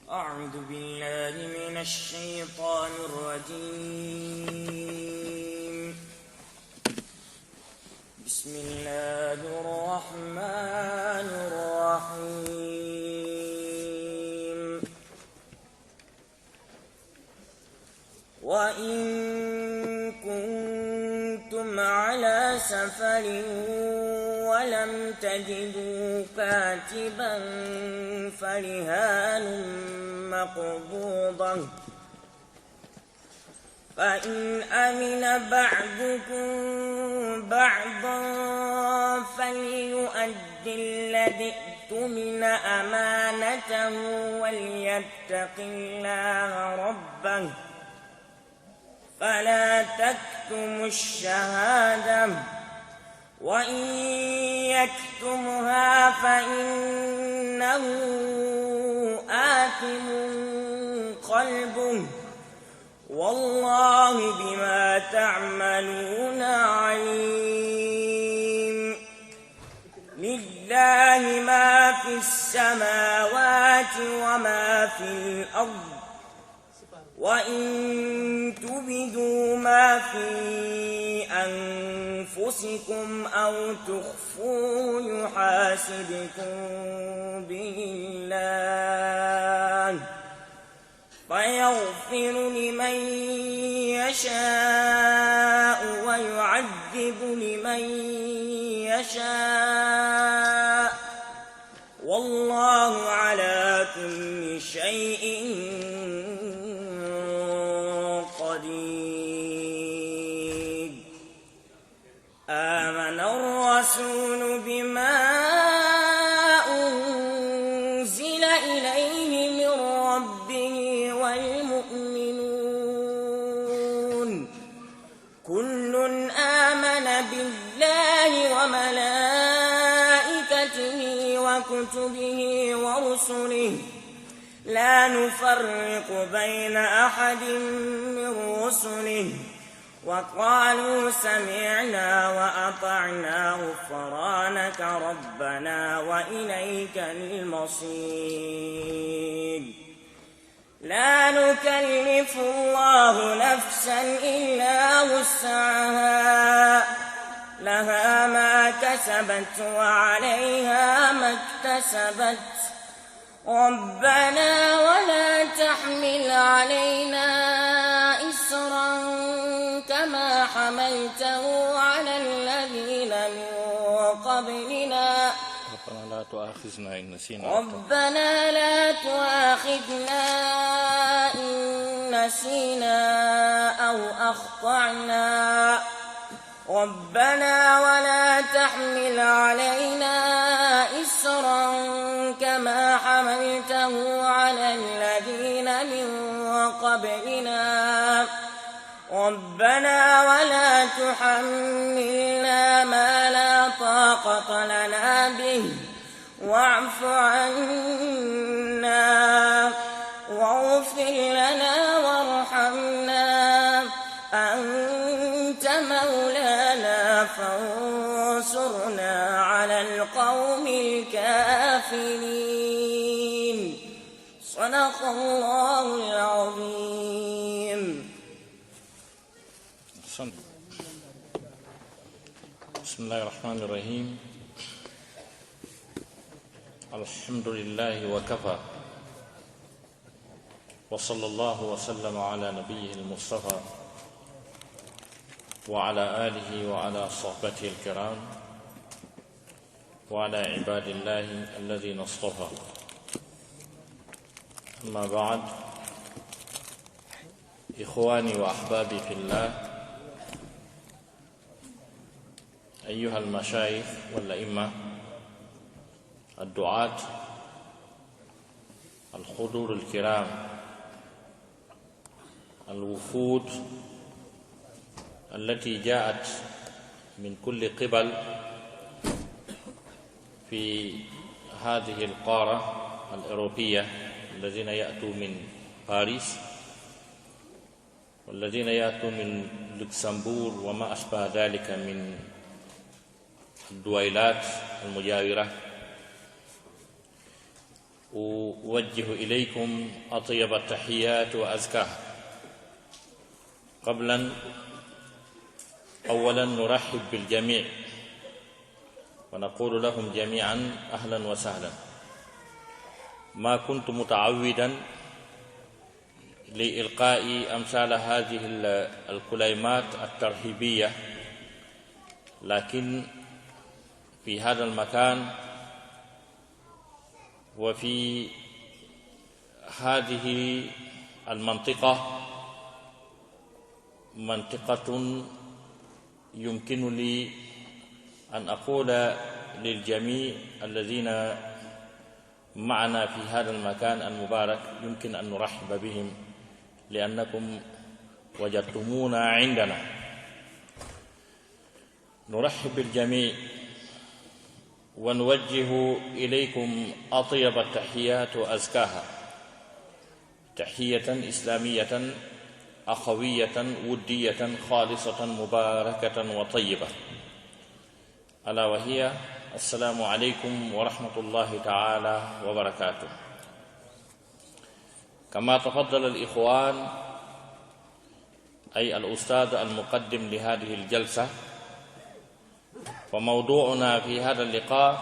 أعوذ بالله من الشيطان الرجيم. بسم الله الرحمن الرحيم. وإن كنتم على سفر ولم تجدوا كاتبا فرهان مقبوضة، فإن أمن بعضكم بعضا فليؤد الذي اؤتمن أمانته وليتق الله ربه فلا تكتموا الشهادة، وإن يكتمها فإنه آثم قلبه والله بما تعملون عليم. لله ما في السماوات وما في الأرض، وإن تبدوا ما في أنفسكم أو تخفوه يحاسبكم به الله فيغفر لمن يشاء ويعذب لمن يشاء، والله على كل شيء قدير. آمن الرسول بما أنزل إليه من ربه والمؤمنون كل آمن بالله وملائكته وكتبه ورسله لا نفرق بين أحد من رسله وقالوا سمعنا وأطعنا غفرانك ربنا وإليك المصير. لا نكلف الله نفسا إلا وسعها لها ما كسبت وعليها ما اكتسبت ربنا ولا تحمل علينا إصرا كما حملته على الذين من قبلنا ربنا لا تؤاخذنا إن نسينا أو أخطأنا ربنا ولا تحمل علينا إصرا كما حملته على الذين من قبلنا ربنا ولا تحملنا ما لا طاقة لنا به واعف عنا واغفر لنا وارحمنا أنت مولانا فانصرنا على القوم الكافرين. صدق الله العظيم. بسم الله الرحمن الرحيم. الحمد لله وكفى، وصلى الله وسلم على نبيه المصطفى وعلى آله وعلى صحبته الكرام وعلى عباد الله الذين اصطفى. أما بعد، إخواني وأحبابي في الله، أيها المشايخ والأئمة، الدعاة، الحضور الكرام، الوفود التي جاءت من كل قبل في هذه القارة الأوروبية، الذين يأتوا من باريس والذين يأتوا من لوكسمبورغ وما أشبه ذلك من الدويلات المجاورة، أوجه إليكم أطيب التحيات وأزكاها. أولا نرحب بالجميع ونقول لهم جميعا أهلا وسهلا. ما كنت متعودا لإلقاء أمثال هذه الكلمات الترحيبية، لكن في هذا المكان وفي هذه المنطقة منطقة يمكن لي أن أقول للجميع الذين معنا في هذا المكان المبارك يمكن أن نرحب بهم لأنكم وجدتمونا عندنا. نرحب بالجميع ونوجه إليكم أطيب التحيات وأزكاها، تحية إسلامية أخوية ودية خالصة مباركة وطيبة، ألا وهي السلام عليكم ورحمة الله تعالى وبركاته. كما تفضل الإخوان أي الأستاذ المقدم لهذه الجلسة، وموضوعنا في هذا اللقاء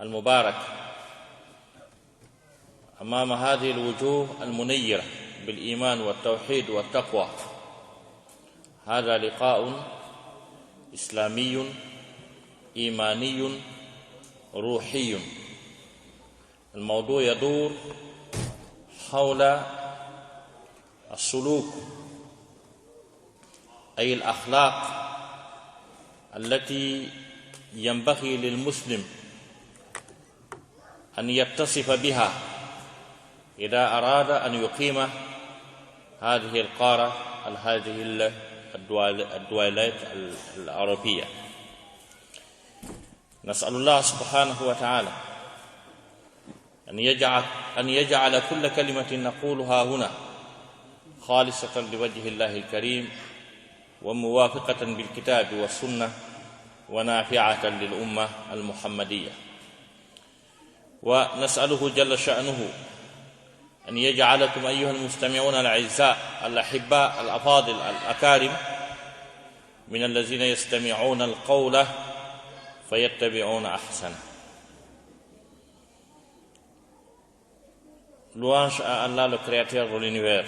المبارك أمام هذه الوجوه المنيرة بالإيمان والتوحيد والتقوى، هذا لقاء إسلامي إيماني روحي. الموضوع يدور حول السلوك أي الأخلاق التي ينبغي للمسلم أن يتصف بها إذا أراد أن يقيم هذه القارة هذه الدولات الأوروبية. نسأل الله سبحانه وتعالى أن يجعل كل كلمة نقولها هنا خالصة لوجه الله الكريم وموافقة بالكتاب والسنة ونافعة للأمة المحمدية. ونسأله جل شأنه أن يجعلكم أيها المستمعون الأعزاء الأحباء الأفاضل الأكارم من الذين يستمعون القول فيتبعون أحسنه. Louange à Allah, le Créateur de l'univers.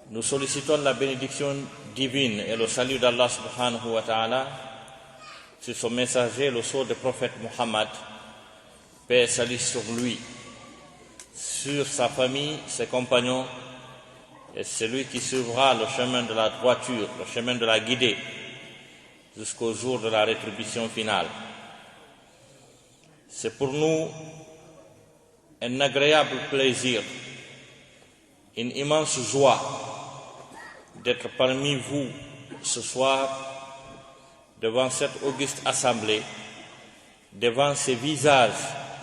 Nous sollicitons la bénédiction divine et le salut d'Allah subhanahu wa ta'ala sur son messager, le sceau du prophète Muhammad, paix et salut sur lui, sur sa famille, ses compagnons et celui qui suivra le chemin de la droiture, le chemin de la guidée jusqu'au jour de la rétribution finale. C'est pour nous un agréable plaisir, une immense joie d'être parmi vous ce soir devant cette auguste assemblée, devant ces visages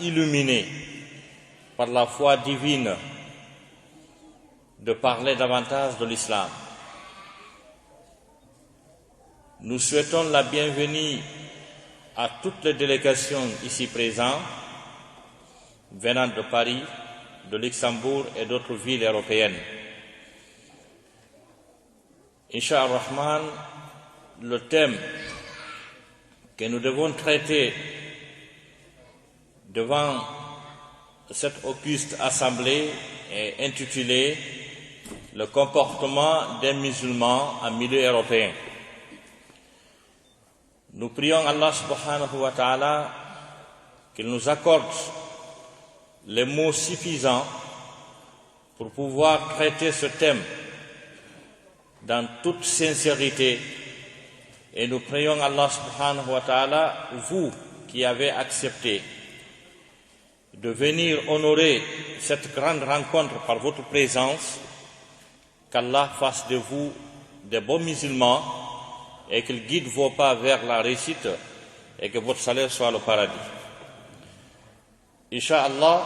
illuminés par la foi divine, de parler davantage de l'islam. Nous souhaitons la bienvenue à toutes les délégations ici présentes, venant de Paris, de Luxembourg et d'autres villes européennes. Inch'Allah Rahman, le thème que nous devons traiter devant cette auguste assemblée est intitulé « Le comportement des musulmans en milieu européen ». Nous prions Allah subhanahu wa ta'ala qu'il nous accorde les mots suffisants pour pouvoir traiter ce thème dans toute sincérité, et nous prions Allah subhanahu wa ta'ala, vous qui avez accepté de venir honorer cette grande rencontre par votre présence, qu'Allah fasse de vous de bons musulmans et qu'il guide vos pas vers la réussite et que votre salaire soit le paradis. Inch'Allah,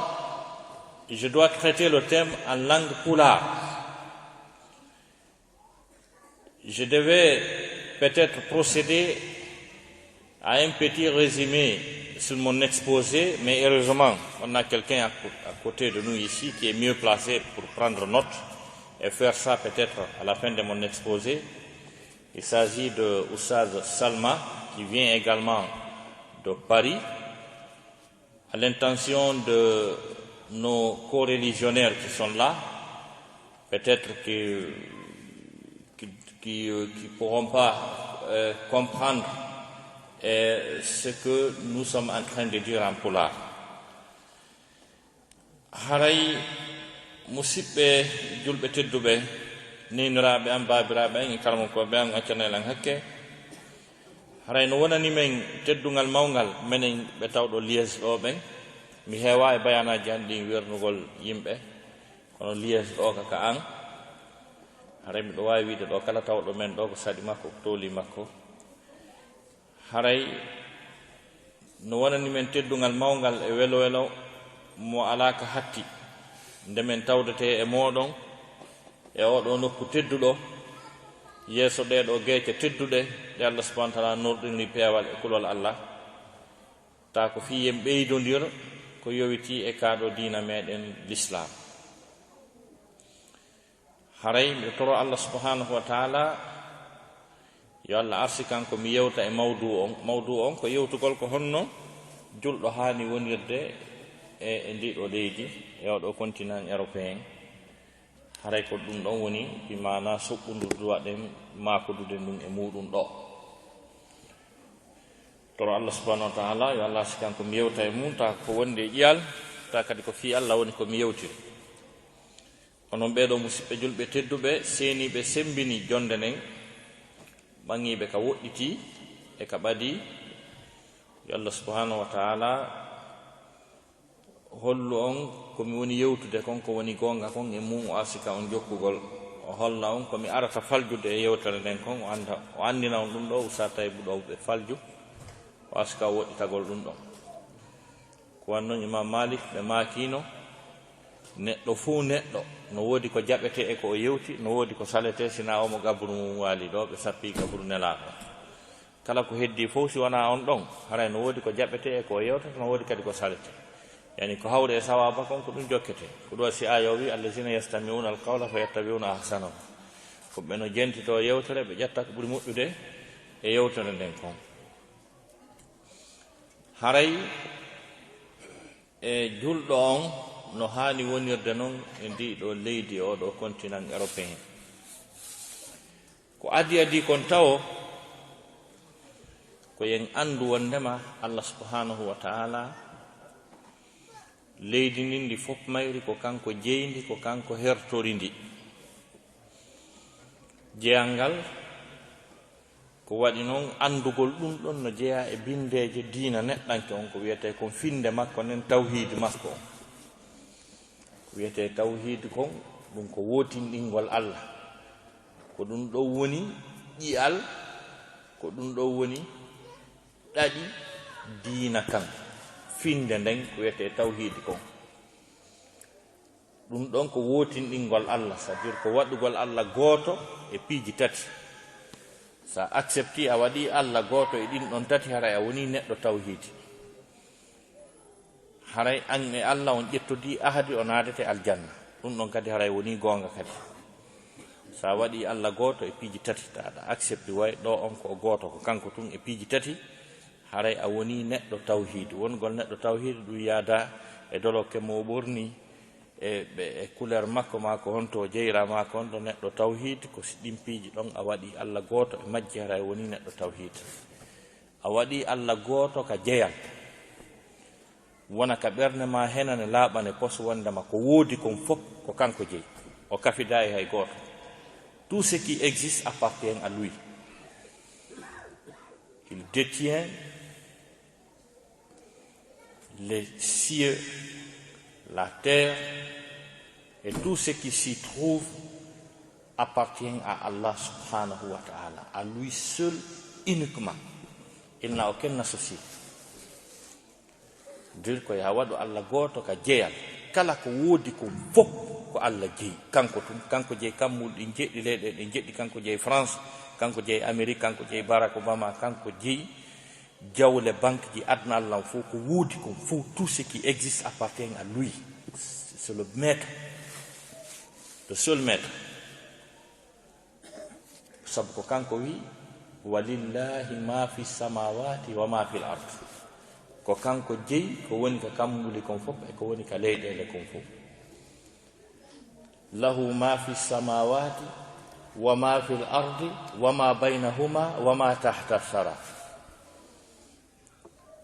je dois traiter le thème en langue pulaar. Je devais peut-être procéder à un petit résumé sur mon exposé, mais heureusement, on a quelqu'un à côté de nous ici qui est mieux placé pour prendre note et faire ça peut-être à la fin de mon exposé. Il s'agit de Oussad Salma, qui vient également de Paris, à l'intention de nos co-religionnaires qui sont là, peut-être qui pourront pas comprendre ce que nous sommes en train de dire en pulaar. Haray musidɓe julɓe tedduɓe neniraɓe am babiraɓe en karmonkoɓe am accanel an hakke, haray no wonani men teddugal mawgal menen ɓe tawɗo liége ɗo ɓen. Mi heewa e bayanaji an ɗin wernugol yimɓe, kono liége ɗo kaka an haray miɗo wawi wiide ɗo kala tawɗo men ɗo ko saɗi makko ko tooli makko. Haray no wonani men teddugal mawgal e welo welo mo alaka hatti ndemen tawdete e moɗon e oɗo nokku tedduɗo yeeso ɗeɗo geece tedduɗe ɗe Allah subhanahu wa ta'ala norɗini peewal e kulol Allah, ta ko fiyen ɓeydodir ko yowiti e kaɗo diina meɗen l'islam. Haray miɗo toro Allah subhanahu wa ta'ala yo Allah arsi kanko mi yewta e mawdu on ko yewtugol ko honno julɗo haani wonirde e ndiɗo leydi e oɗo continent européen. Haray ko ɗum ɗon woni bi mana soɓɓundudu waɗen makodude ndun e muɗum ɗo. Toro Allah subhanahu wa ta'ala yo Allah arsi kanko mi yewta e mum, ta ko wonde e ƴiyal, ta kadi ko fi Allah woni ko mi yewtiri. Onon ɓeɗo musidɓe julɓe tedduɓe seeniɓe sembini jonde nden, ɓaŋiɓe ka woɗɗiti e ka ɓadi. Yo Allah subhanahu wa ta'ala hollu on komi woni yewtude kon ko woni gonga kon e mum o arsika on jokkugol, o holla on komi arata faljude e yewtere nden kon, o andina on ɗum ɗo usata e ɓuɗowɓe falju, o arsika o woɗɗitagol ɗum ɗon. Ko wannoon Imam Malik ɓe makino neɗɗo fuu neɗɗo no woodi ko jaɓete e ko o yewti, no woodi ko salete sina omo gabru mum waali ɗo ɓe sappi gabru nelaɗo. Kala ko heddi fof si wona on ɗon haray no woodi ko jaɓete e ko o yewtata, no woodi kadi ko salete, yani ko hawre e sawaba kon ko ɗum jokkete. Ko ɗo si ayo wi allazina yastami'una alqawla fa yattabi'una ahsanahu, ko ɓe no jentito yewtere ɓe ƴetta ko ɓuri moƴƴude e yewtere nden kon. Haray e julɗo on no haani wonirde noon e ndiɗo leydi oɗo continent européen. Ko adi kon tawo ko yen andu wondema Allah subhanahu wa ta'ala leydi ndin ndi fof mayri ko kanko jeyndi, ko kanko hertori ndi. Jeyal ngal ko waɗi noon andugol ɗum ɗon no jeeya e bindeje diina neɗɗanke on ko wiyete kon finde makko nden tawhid makko on. Wiyete tawhid kon ɗum ko wotinɗingol Allah, ko ɗum ɗo woni ƴi'al, ko ɗum ɗo woni ɗaɗi diina kan, finde nden ko wiyete tawhid kon. Ɗum ɗon ko wotinɗingol Allah, c'est-à-dire ko waɗugol Allah gooto e piiji tati. Sa accepti a waɗi Allah gooto e ɗin ɗon tati haray a woni neɗɗo tawhid. Haray an e Allah on ƴettodi ahadi o naadete aljanna, ɗum ɗon kadi haray woni gonga kadi. Sa waɗi Allah gooto e piiji tati, taɗa accepti way ɗo on ko gooto ko kanko tun e piiji tati, haray a woni neɗɗo tawhid. Wongol neɗɗo tawhid ɗum yaada e doloke mo ɓorni e couleur makko ma ko honto jeyra ma ko honto neɗɗo tawhid, ko ɗin piiji ɗon a waɗi Allah gooto e majji haray woni neɗɗo tawhid. A waɗi Allah gooto ka jeyal, wona ka ɓernde ma henane laaɓane pos wondema ko woodi kon fof ko kanko jeyi, o kafida e hay gooto. Tout ce qui existe appartient à lui. Il détient les cieux, la terre et tout ce qui s'y trouve appartient à Allah subhanahu wa ta'ala, à lui seul uniquement. Il n'a aucun associé. Dir ko ya waɗu Allah gooto ka jeyal, kala ko woodi ko fof ko Allah jeyi kanko tun, kanko jeyi kammul ɗi jeɗɗi leyɗe ɗe jeɗɗi, kanko jeyi France, kanko jeyi Amérique, kanko jeyi Barack Obama, kanko jeyi jawle banque ji adna Allah faut ko woodi ko faut tout ce qui existe appartient à lui. C'est le maître, le seul maître. Sabu ko kanko wi walillahi ma fi samawati wa ma fi al-ard. Ko kanko jeyi ko woni ka kammuli kon fof e ko woni ka leyɗele kon fof. Lahu ma fi samawati wa ma fi al-ardi wa ma baynahuma wa ma tahta as-sara.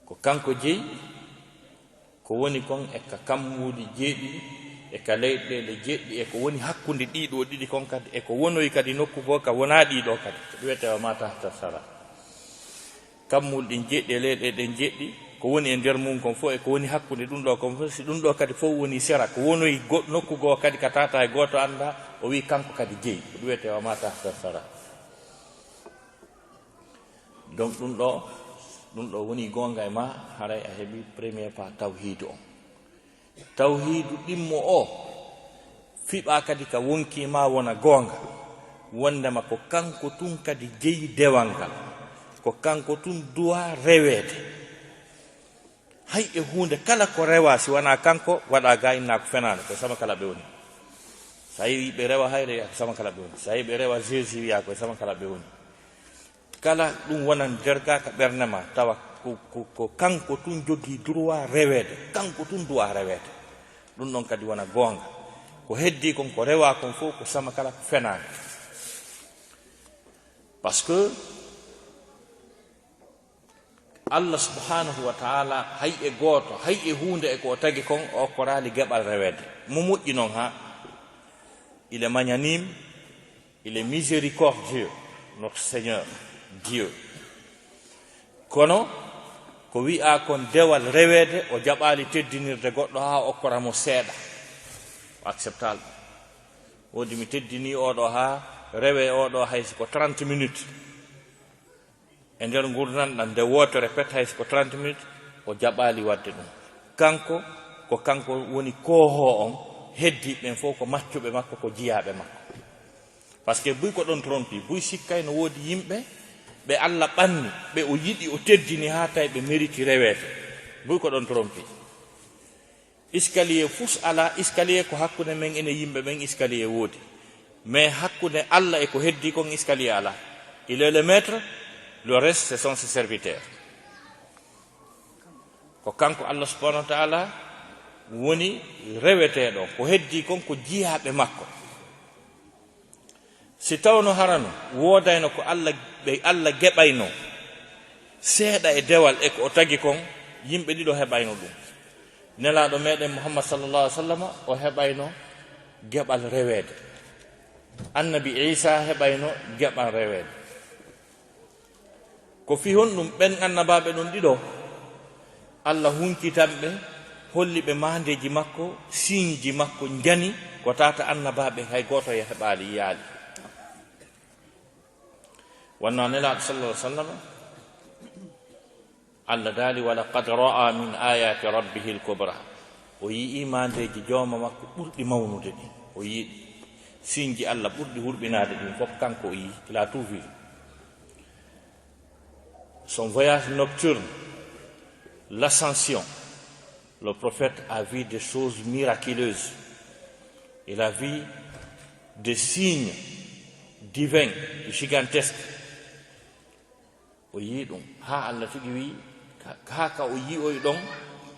Ko kanko jeyi ko woni kon e ka kammuli jeeɗiɗi e ka leyɗele jeeɗɗi e ko woni hakkunde ɗiɗo ɗiɗi kon kadi e ko wonoyi kadi nokku goo ka wona ɗiɗo kadi ko wiyete wa ma tahta as-sara. Kammulɗin jeeɗɗi e leyɗeɗen jeeɗɗi ko woni e nder mum kon fof e ko woni hakkunde ɗum ɗo kon fof si ɗum ɗo kadi fof woni sera ko wonoyi nokku goo kadi ka tata e goto anda o wi kanko kadi jeyi ko wiyete wa ma tahta as-sara. Donc ɗum ɗo woni gonga e ma haray a heɓi premier pas tawhidu on. Tawhidu ɗimmo o fiɓa kadi ka wonkima wona gonga wondema ko kanko tun kadi jeyi dewal ngal ko kanko tun duwa rewede hay e hunde kala ko rewa si wona kanko waɗa ga inna ko fenano ko sama kala ɓe woni. Sa yi ɓe rewa hayre ko sama kala ɓe woni. Sa yi ɓe rewa Jésus wiya ko sama kala ɓe woni. Kala ɗum wonan nder ga ka ɓernde ma tawa ko kanko tun jogii droit rewede kanko tun duwa rewede. Ɗum ɗon kadi wona gonga ko heddi kon ko rewa kon fof ko sama kala ko fenani. Parce que Allah subhanahu wa ta'ala hay e goto hay e hunde e ko tagi kon o ko rali geɓal rewede mo moƴƴi noon ha il est magnanime, il est miséricordieux, notre Seigneur Dieu. Kono ko wi'a kon dewal rewede o jaɓali teddinirde goɗɗo ha okkoramo seeɗa acceptable. Wodi mi teddini oɗo ha rewe oɗo haysi ko 30 minutes e nder gurdam nde wotere pet haysi ko 30 minutes o jaɓali wadde ɗum. Kanko ko kanko woni koho on heddiɓe fof ko maccuɓe makko ko jiyaɓe makko. Par ce que buy ko ɗon trompi buy sikkay no woodi yimɓe ɓe Allah ɓanni ɓe o yiɗi o teddini ha tawi ɓe mériti rewete buy ko ɗon trompi. Escalier fus ala escalier ko hakkude men ene yimɓe ɓen escalier woodi mais hakkude Allah e ko heddi kon escalier ala. Il est le maître, le reste ce sont ses serviteurs. Ko kanko Allah subhanahu wa ta'ala woni reweteɗo ko heddi kon ko jiyaɓe makko. Si tawno harano wodayno ko Allah geɓayno seeɗa e dewal e ko o tagi kon yimɓe ɗiɗo heɓayno ɗum. Nelaɗo meɗen Muhammad sallallahu alaihi wasallam o heɓayno geɓal rewede. Annabi Isa heɓayno geɓal rewede. Ko fi hon ɗum ɓen annabaɓe ɗon ɗiɗo Allah hunkitanɓe holliɓe mandeji makko signe makko jani ko tata annabaɓe hay goto e heɓali yaali. Wanno nelaɗo sallallahu alaihi wasallam Allah daali wala qad ra'a min ayati rabbihi al-kubra o yi imandeji joma makko ɓurɗi mawnude ɗi o yiɗi signe Allah ɓurɗi hurɓinade ɗum fof kanko o yi il a tout vu. Son voyage nocturne, l'ascension, le prophète a vu des choses miraculeuses. Il a vu des signes divins gigantesques. O yi ɗum ha Allah tigi wi ha ka o yi oy ɗon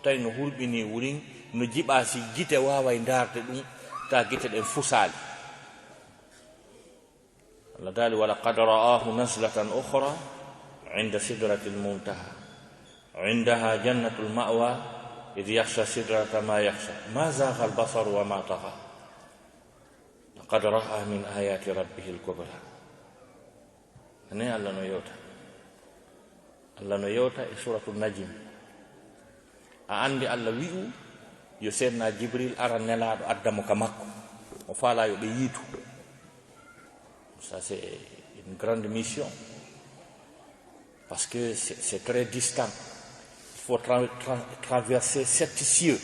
tawi no hurɓini wurin no jiɓa si gite waway darde ɗum ta gite ɗen fusali. Allah dali wala qad ra'ahu nazlatan ukhra عند سدرة المنتهى عندها جنة المأوى إذ يخشى سدرة ما يخشى ما زاغ البصر وما طغى لقد رأى من آيات ربه الكبرى. أنا الله نيوتا سورة النجم عندي الله ويو يسيرنا جبريل أرى نلا أدم كماكو وفالا يبيتو. Ça c'est une grande mission. Parce que c'est très distant. Il faut traverser 7 cieux.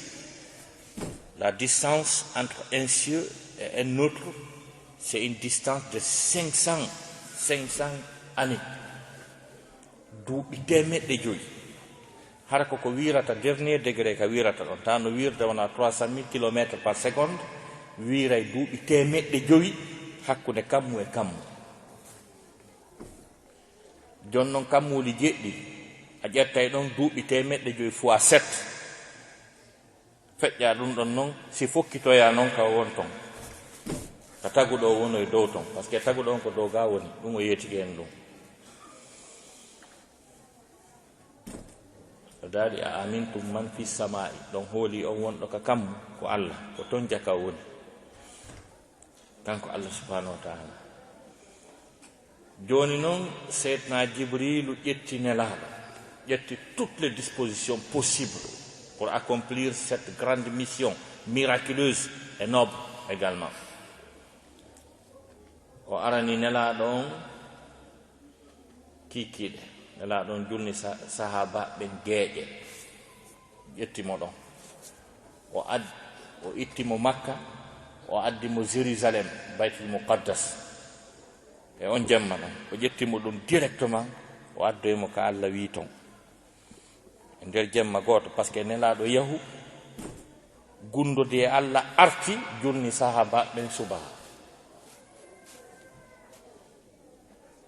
La distance entre un cieux et un autre, c'est une distance de 500 années. duuɓi temeɗɗe joyi hara koko wirata dernier degré ka wirata ɗon ta no wirde wona 300 000 km par seconde wiray duuɓi temeɗɗe joyi hakkude kammu e kammu. Jon noon kammuuli jeɗɗi a ƴettay ɗon duuɓi temeɗɗe joyi fois 7 feƴƴa ɗum ɗon noon si fokkitoya noon ka won ton ka taguɗo wono e dow ton par ce que taguɗo on ko dow ga woni ɗum o yeetigi en ɗum. daadi a amintum man fi samai ɗon hooli on wonɗo ka kammu ko Allah ko ton jaka woni kanko Allah subhanahu wa ta'ala. Joni noon seydna Jibrilu ƴetti nelaɗo ƴetti toutes les dispositions possibles pour accomplir cette grande mission miraculeuse et noble également. O arani nelaɗo on kikiɗe nelaɗo on julni sahaba ɓe geeƴe ƴettimo ɗon o ittimo Makka o addimo Jérusalem baytul muqaddas e on jemma ɗon o ƴettimo ɗum directement o addoymo ka Allah wi ton e nder jemma goto par ce que nelaɗo yahu gundude e Allah arti julni sahaba ɓen subaha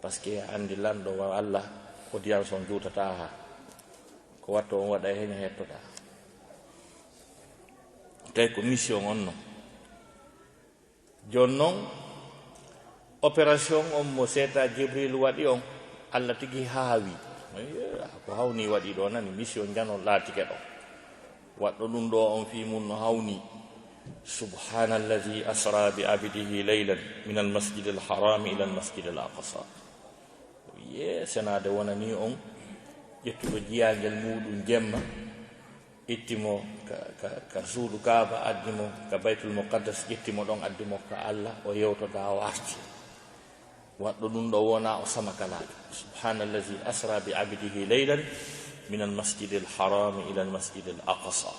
par ce que andi lanɗo wa Allah audience on juutata ha ko watto on waɗa hen hettoɗa tawi ko mission on non. Jon noon opération on mo seeda Jibril waɗi on Allah tigi haawi ko hawni waɗi ɗo nani mission janon laatike ɗo waɗɗo ɗum ɗo on fi mum no hawni subhanallazi asra bi abdihi laylan min almasjid alharami ila almasjid alaqsa ye senade wonani on ƴettuɗo jiyangel muɗum jemma ittimo ka suudu Kaaba addimo ka baytul muqaddas ƴettimo ɗon addimo ka Allah o yewtoda o arti waɗɗo ɗum ɗo wona o samakalaɗo subhanallazi asra bi abdihi laylan min almasjid alharami ila almasjid alaqsa.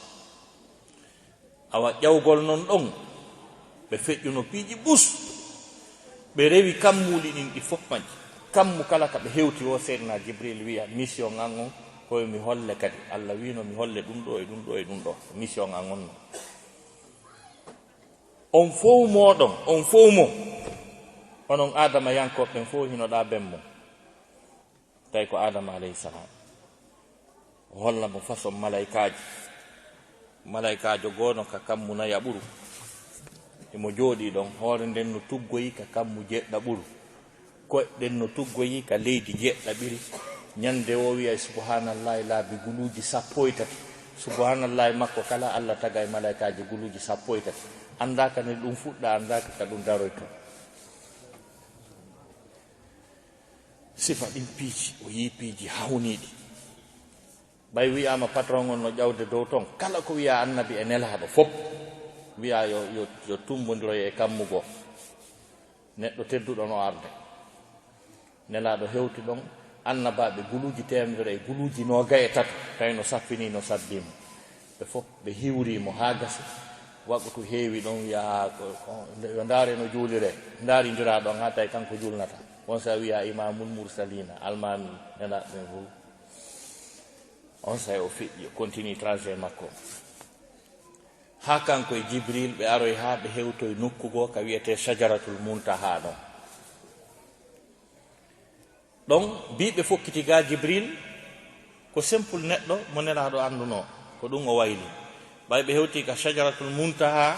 Awa ƴawgol non ɗon ɓe feƴƴuno piiji ɓus ɓe rewi kammuuli ɗin ɗi fof majji kammu kala ka ɓe hewti o seydna Jibril wiya mission an on koye mi holle kadi Allah wino mi holle ɗum ɗo e ɗum ɗo e ɗum ɗo mission an on on fof moɗon on fof mo onon Adama yankoɓe ɓen fof hinoɗa ben mo tawi ko Adama alayhi salam o holla mo façon malaikajo gono ka kammu naya ɓuru emo jooɗi ɗon hoore nden no tuggoyi ka kammu jeɗɗa ɓuru koɗɗen no tuggoyi ka leydi jeɗɗaɓiri ñande o wiya subhanallahi laabi guluji 13 subhanallahi makko kala Allah taga e malaikaji guluji 13 andaka ne ɗum fuɗɗa andaka ka ɗum daroyto sifa ɗin piiji o yi piiji hawniɗi ɓay wiyama patron on no ƴawde dow ton kala ko wiya annabi e nelaɗo fof wiya yo tumbodiroy e kammugo neɗɗo tedduɗo no arde nelaɗo hewti ɗon annabaɓe guluji temedere e guluji 23 tawi no sappini no sabbimo ɓe fof ɓe hiwrimo ha gasi waɓutu heewi ɗon wiya yo ndaare no juulire ndaarindira ɗon ha tawi kanko julnata on sa wiya imamul mursalina almami nelaɓe fof on sa o fiƴƴi o continue trajet makko ha kanko e Jibril ɓe aroy ha ɓe hewtoye nokkugo ka wiyete shajaratul muntaha ɗon ɗon mbiɓe fokkiti ga Jibril ko simple neɗɗo mo nelaɗo anduno ko ɗum o wayli ɓay ɓe hewti ka shajaratul muntaha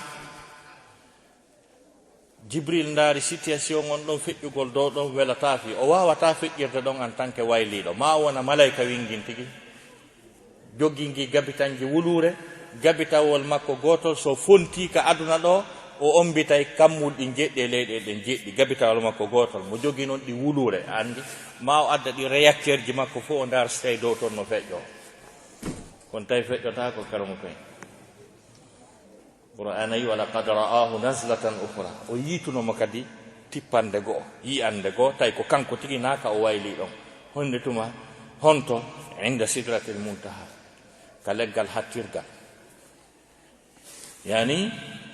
Jibril ndaari situation on ɗon feƴƴugol dow ɗon welata fi o wawata feƴƴirde ɗon en tant que wayliɗo ma wona malayka wingin tigi joggingi gabitanji wulure gabitawol makko gotol so fonti ka aduna ɗo o ombitay kammul ɗi jeɗɗi e leyɗe ɗen jeɗɗi gabitawol makko gotol mo jogi noon ɗi wulure andi ma o adda ɗi réacteur ji makko fof o ndar stay dow toon no feƴƴo kono tawi feƴƴota ko karamo koy qur'ana yi wala qad ra'ahu nazlatan ukhra o yiitunomo kadi tippande goo yiyande goo tawi ko kanko tigi naka o wayli ɗon honde tuma honto inda sidratil muntaha ka leggal hattirgal yani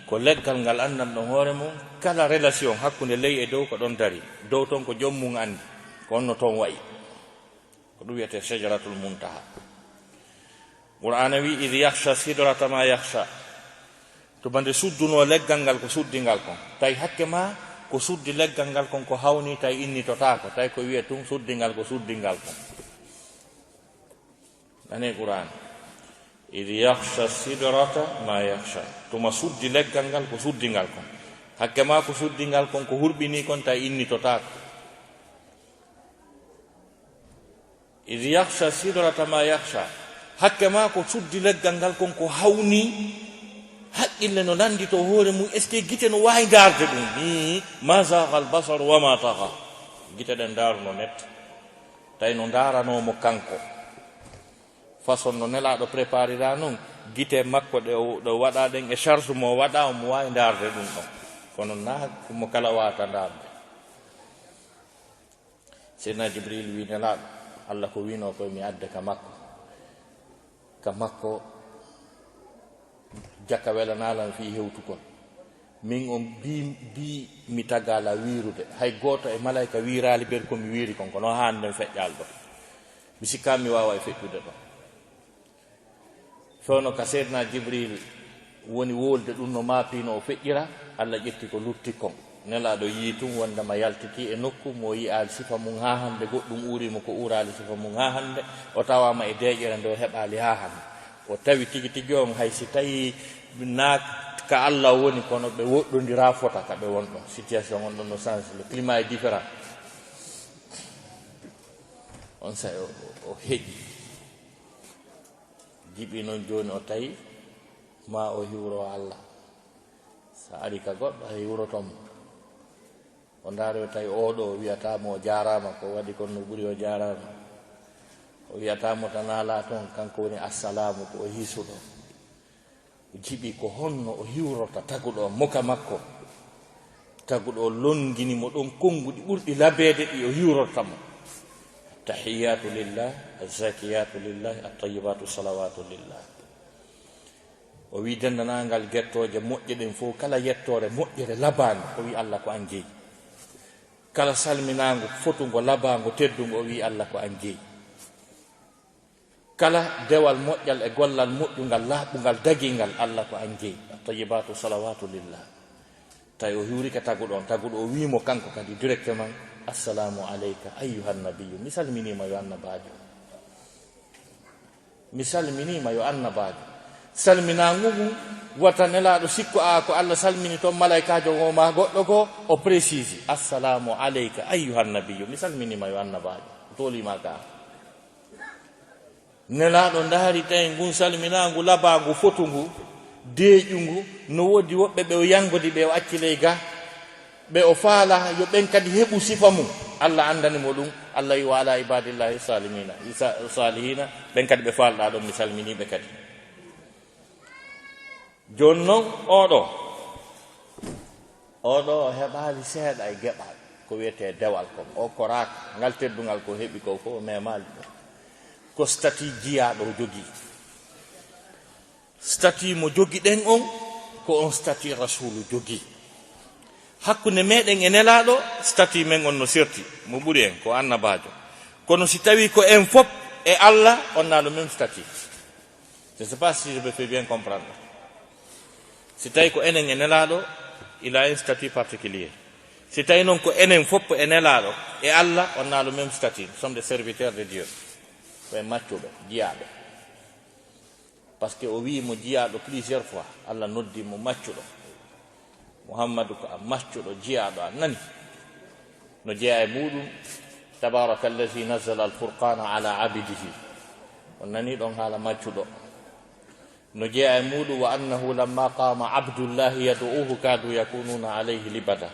ko leggal ngal andan ɗon hoore mum kala relation hakkunde ley e dow ko ɗon dari dow toon ko jommum andi ko onno toon wayi ko ɗum wiyete shajaratul muntaha. Qur'ana wi id yakhsha sidrata ma yakhsha, to bande sudduno leggal ngal ko suddingal kon tawi hakke ma ko suddi leggal ngal kon ko hawni tawi innitotako tawi ko wiye tun suddingal ko suddingal kon. Nane Qur'an id yakhsha sidrata ma yakhsha, tuma suddi leggal ngal ko suddingal kon hakke ma ko suddingal kon ko hurɓini kon tawi innitotako. id yakhsha sidrata ma yakhsha, hakke ma ko suddi leggal ngal kon ko hawni haqqille no nandi to hoore mum est ce que gite no wawi darde ɗum ni ma zaga al basar wa ma taha, gite ɗen daruno net tawi no daranomo kanko façon no nelaɗo préparira noon gite makko ɗo waɗa ɗen e charge mo waɗa omo wawi darde ɗum ɗon, kono na mo kala wata darde. Seydina Jibril wi nelaɗo Allah ko wino koye mi adda ka makko jakka welanalan fi hewtukon min on bi mi tagala wirude hay goto e malaika wirali ber ko mi wiri kon kono hande feƴƴal ɗo mi sikka mi wawa e feƴƴude ɗo fewno ka Seydina Jibril woni wolde ɗum no mapino o feƴƴira Allah ƴetti ko lutti kon nelaɗo yi tum wondema yaltiti e nokku mo yi'ali sifa mum ha hande goɗɗum urimo ko urali sifa mum ha hande o tawama e deƴere nde o heɓali ha hande o tawi tigi tigi on hay si tawi na ka Allah woni kono ɓe woɗɗodira fota ka ɓe wonɗon situation on ɗon no change, le climat est différent. On sa o heƴi jiɓi noon joni o tawi ma o hiwro Allah sa ari ka goɗɗo a hiwrotomo o ndaari o tawi oɗo wiyatamo o jarama ko waɗi kon no ɓuuri o jarama o wiyatamo tan ala toon kanko woni assalamu ko o hiisuɗo o jiɓi ko honno o hiwrota taguɗo o moka makko taguɗo o longinimo ɗon konnguɗi ɓurɗi labede ɗi o hiwrotamo. Tahiyatu lillah azakiyatu lillah attayibatu salawatu lillah. O wi dendanangal gettoje moƴƴe ɗen fof kala yettore moƴƴere labande o wi Allah ko an jeeyi, kala salminago fotugo labango teddugo o wi Allah ko an jeeyi, kala dewal moƴƴal e gollal moƴƴugal laaɓugal dagingal Allah ko an jeeyi. Tayyibatu salawatu lillah. Tawi o hiwrika taguɗo on taguɗo o wimo kanko kadi directement assalamu alayka ayyuhan nabiyyu, mi salminima yo annabajo, mi salminima yo annabajo. Salminago mum wata nelaɗo sikko ko Allah salmini toon malaikajo o ma goɗɗo ko o précise assalamu alayka ayyuhan nabiyyu, mi salminima yo annabajo tolima ka. Nelaɗo ndaari tawi ngun salminagu labagu fotugu deeƴugu no wodi woɓɓe ɓe o yangodi ɓe o acciley ga ɓe o faala yo ɓen kadi heɓu sifa mum Allah andanimo ɗum. Allah wi wa ala ibadillahi salihina ɓen kadi ɓe falɗa ɗon mi salminiɓe kadi. Joni noon oɗo o heɓali seeɗa e geɓal ko wiyete dewal kon o koraka ngal teddugal ko heɓi ko fof o memali ɗo ko statut jiyaɗo o jogui. Statut mo jogui ɗen on ko on statut rasulu jogui. Hakkunde meɗen e nelaɗo statut men on no serti mo ɓuuri en ko annabajo, kono si tawi ko en fop e Allah on a le même statut. Je ne sais pas si je me fais bien comprendre. Si tawi ko enen e nelaɗo il a un statut particulier. Si tawi noon ko enen fop e nelaɗo e Allah on a le même statut. Nous sommes des serviteurs de Dieu. Koye maccuɓe jiyaɓe, par ce que o wi mo jiyaɗo plusieurs fois. Allah noddi mo maccuɗo Muhammadu ko a maccuɗo jiyaɗo a nani no jeeya e muɗum tabaraka allazi nazzala alfurqana ala abidihi, on nani ɗon haala maccuɗo no jeeya e muɗum wa annahu lamma qama abdullahi yad'uhu kadu yakununa alayhi libada,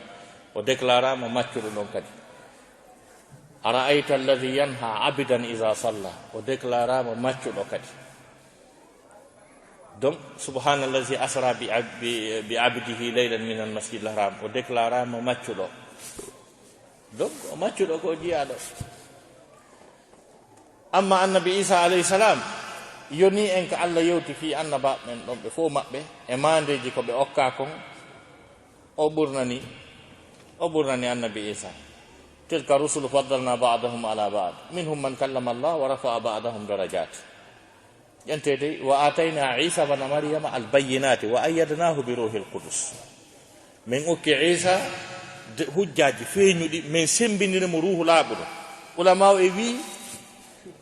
o déclarama maccuɗo ɗon kadi. Ara'ayta alladhi yanha abidan iza salla, o déclarama maccuɗo kadi. Donc subhanallazi asra bi abdihi laylan min almasjidil haram, o déclarama maccuɗo. Donc o maccuɗo ko jiyaɗo. Amma annabi Isa alayhi salam yoni en ko Allah yewti fi annaba men ɗon ɓe fof maɓɓe e mandeji ko ɓe okka kon o ɓurnani annabi Isa. تلك الرسل فضلنا بعضهم على بعض منهم من كلم الله ورفع بعضهم درجات ينتهي وآتينا عيسى بن مريم البينات وأيدناه بروح القدس من أوكي عيسى hujjaji feeñuɗi min sembinirimo ruhu laaɓuɗo ulama e wi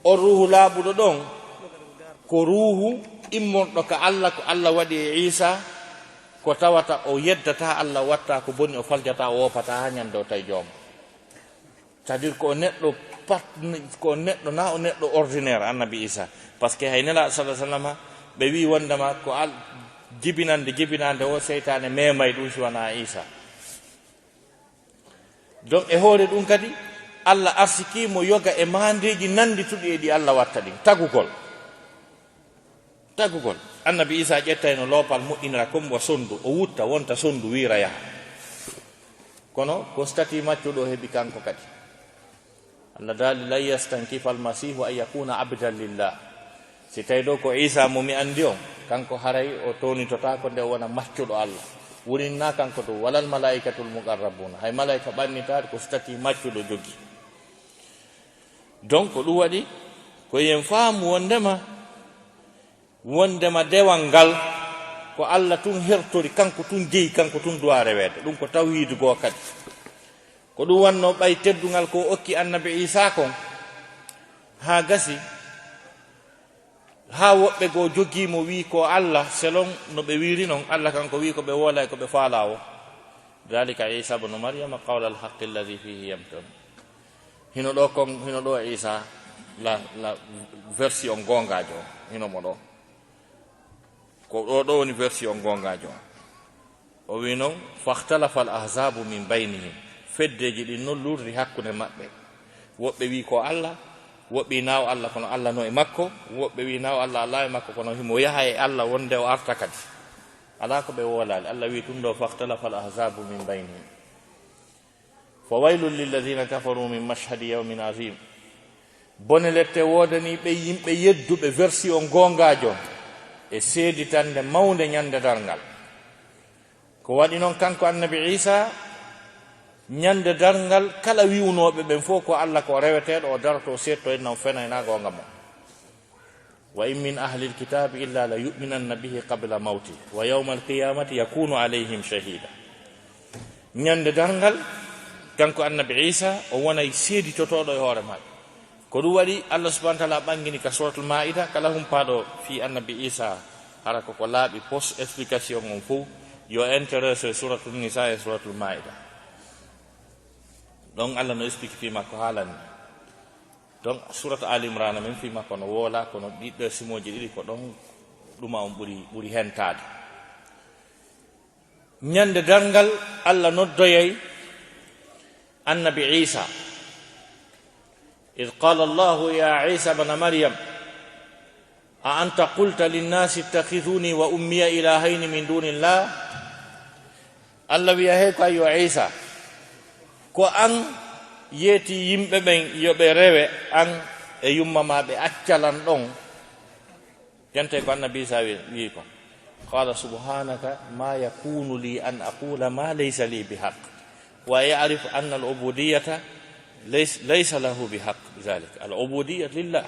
o ruhu laaɓuɗo ɗon ko ruhu immonɗo ko Allah waɗi e Isa ko tawata o yeddata Allah watta ko bonni o faljata o wopata ha ñande o tawi joom c'est à dire ko neɗɗo pat ko neɗɗo na o neɗɗo ordinaire annabi Isa par ce que hay nela sallallahu alaihi wasallam ɓe wi wondema ko jibinande o seytane memay ɗum si wona Isa donc e hoore ɗum kadi Allah arsikimo yoga e mandeji nandituɗi e ɗi Allah watta ɗin tagugol annabi Isa ƴettayno loopal moƴƴinira comme wa sondu o wutta wonta sondu wira yaha kono ko stati maccuɗo heeɓi kanko kadi Allah daali lan yastankifa almasihu an yakuna abdan lillah si tawi ɗo ko Isa mo mi andi on kanko haray o tonitota ko nde wona maccuɗo Allah wurinna kanko to walal malaikatul muqarrabuna hay malaika ɓannitaade ko stati maccuɗo jogi donc ɗum waɗi ko yen faamu wondema dewal ngal ko Allah tun hertori kanko tun jeyi kanko tun duwa reweede ɗum ko tawhidu goo kadi ko ɗum wanno ɓay teddungal ko okki annabi Isa kon ha gasi ha woɓɓe goo jogimo wi ko Allah selon no ɓe wiri noon Allah kanko wi ko ɓe woolay ko ɓe faala o dalika Isa bnu maryama qawla alhaqi alladi fihi yamtarun hino ɗo Isa la version gongajo hino mo ɗo ko ɗo woni version gongajo o wi noon fahtalafa al ahzabu min baynihim feddeji ɗin noon lurri hakkude maɓɓe woɓɓe wi ko Allah woɓɓe naaw Allah kono Allah no e makko woɓɓe wi naaw Allah ala e makko kono himo yaha e Allah wonde o arta kadi ala ko ɓe woolali Allah wi ɗum ɗo fahtalafa al ahzabu min baynihim fa waylun lilladina kafaru min mashhadi yawmin azim bone lette wodani ɓe yimɓe yedduɓe version gongajo e seeditande mawde ñande darngal ko waɗi noon kanko annabi Isa ñande darngal kala wiwnoɓe ɓen fof ko Allah ko reweteɗo o daroto setto en naw fenayna gonga mo wa in min ahli alkitabi illa la yu'minanna bihi qabla mawti wa yawma alqiyamati yakunu alayhim shahida ñande darngal kanko annabi Isa o wonay seeditotoɗo e hoore maɓɓe ko ɗum waɗi Allah subhanahu wa ta'ala ɓangini ka suratul maida kala humpaɗo fi annabi Isa hara koko laaɓi post explication on fof yo intéresse suratul nisa e suratul maida donc Allah no explique fi makko haalani donc surat al imran men fi makko no woola kono ɗiɗɗo simoji ɗiɗi ko ɗon ɗuma on ɓuri hentade ñande darngal Allah noddoyay annabi Isa إذ قال الله يا عيسى بن مريم أأنت قلت للناس اتخذوني وأمي إلهين من دون الله الله ويهيك أيها عيسى ko an yeeti yimɓe ɓen yoɓe rewe an e yummama ɓe accalan ɗon jante ko annabi Isa wi ko qala subhanaka ma yakunu li an aqula ma laysa li bihaq wa ya'rifu anna al ubudiyata laysa lahu bihaq bidhalik al ubudiyatu lillah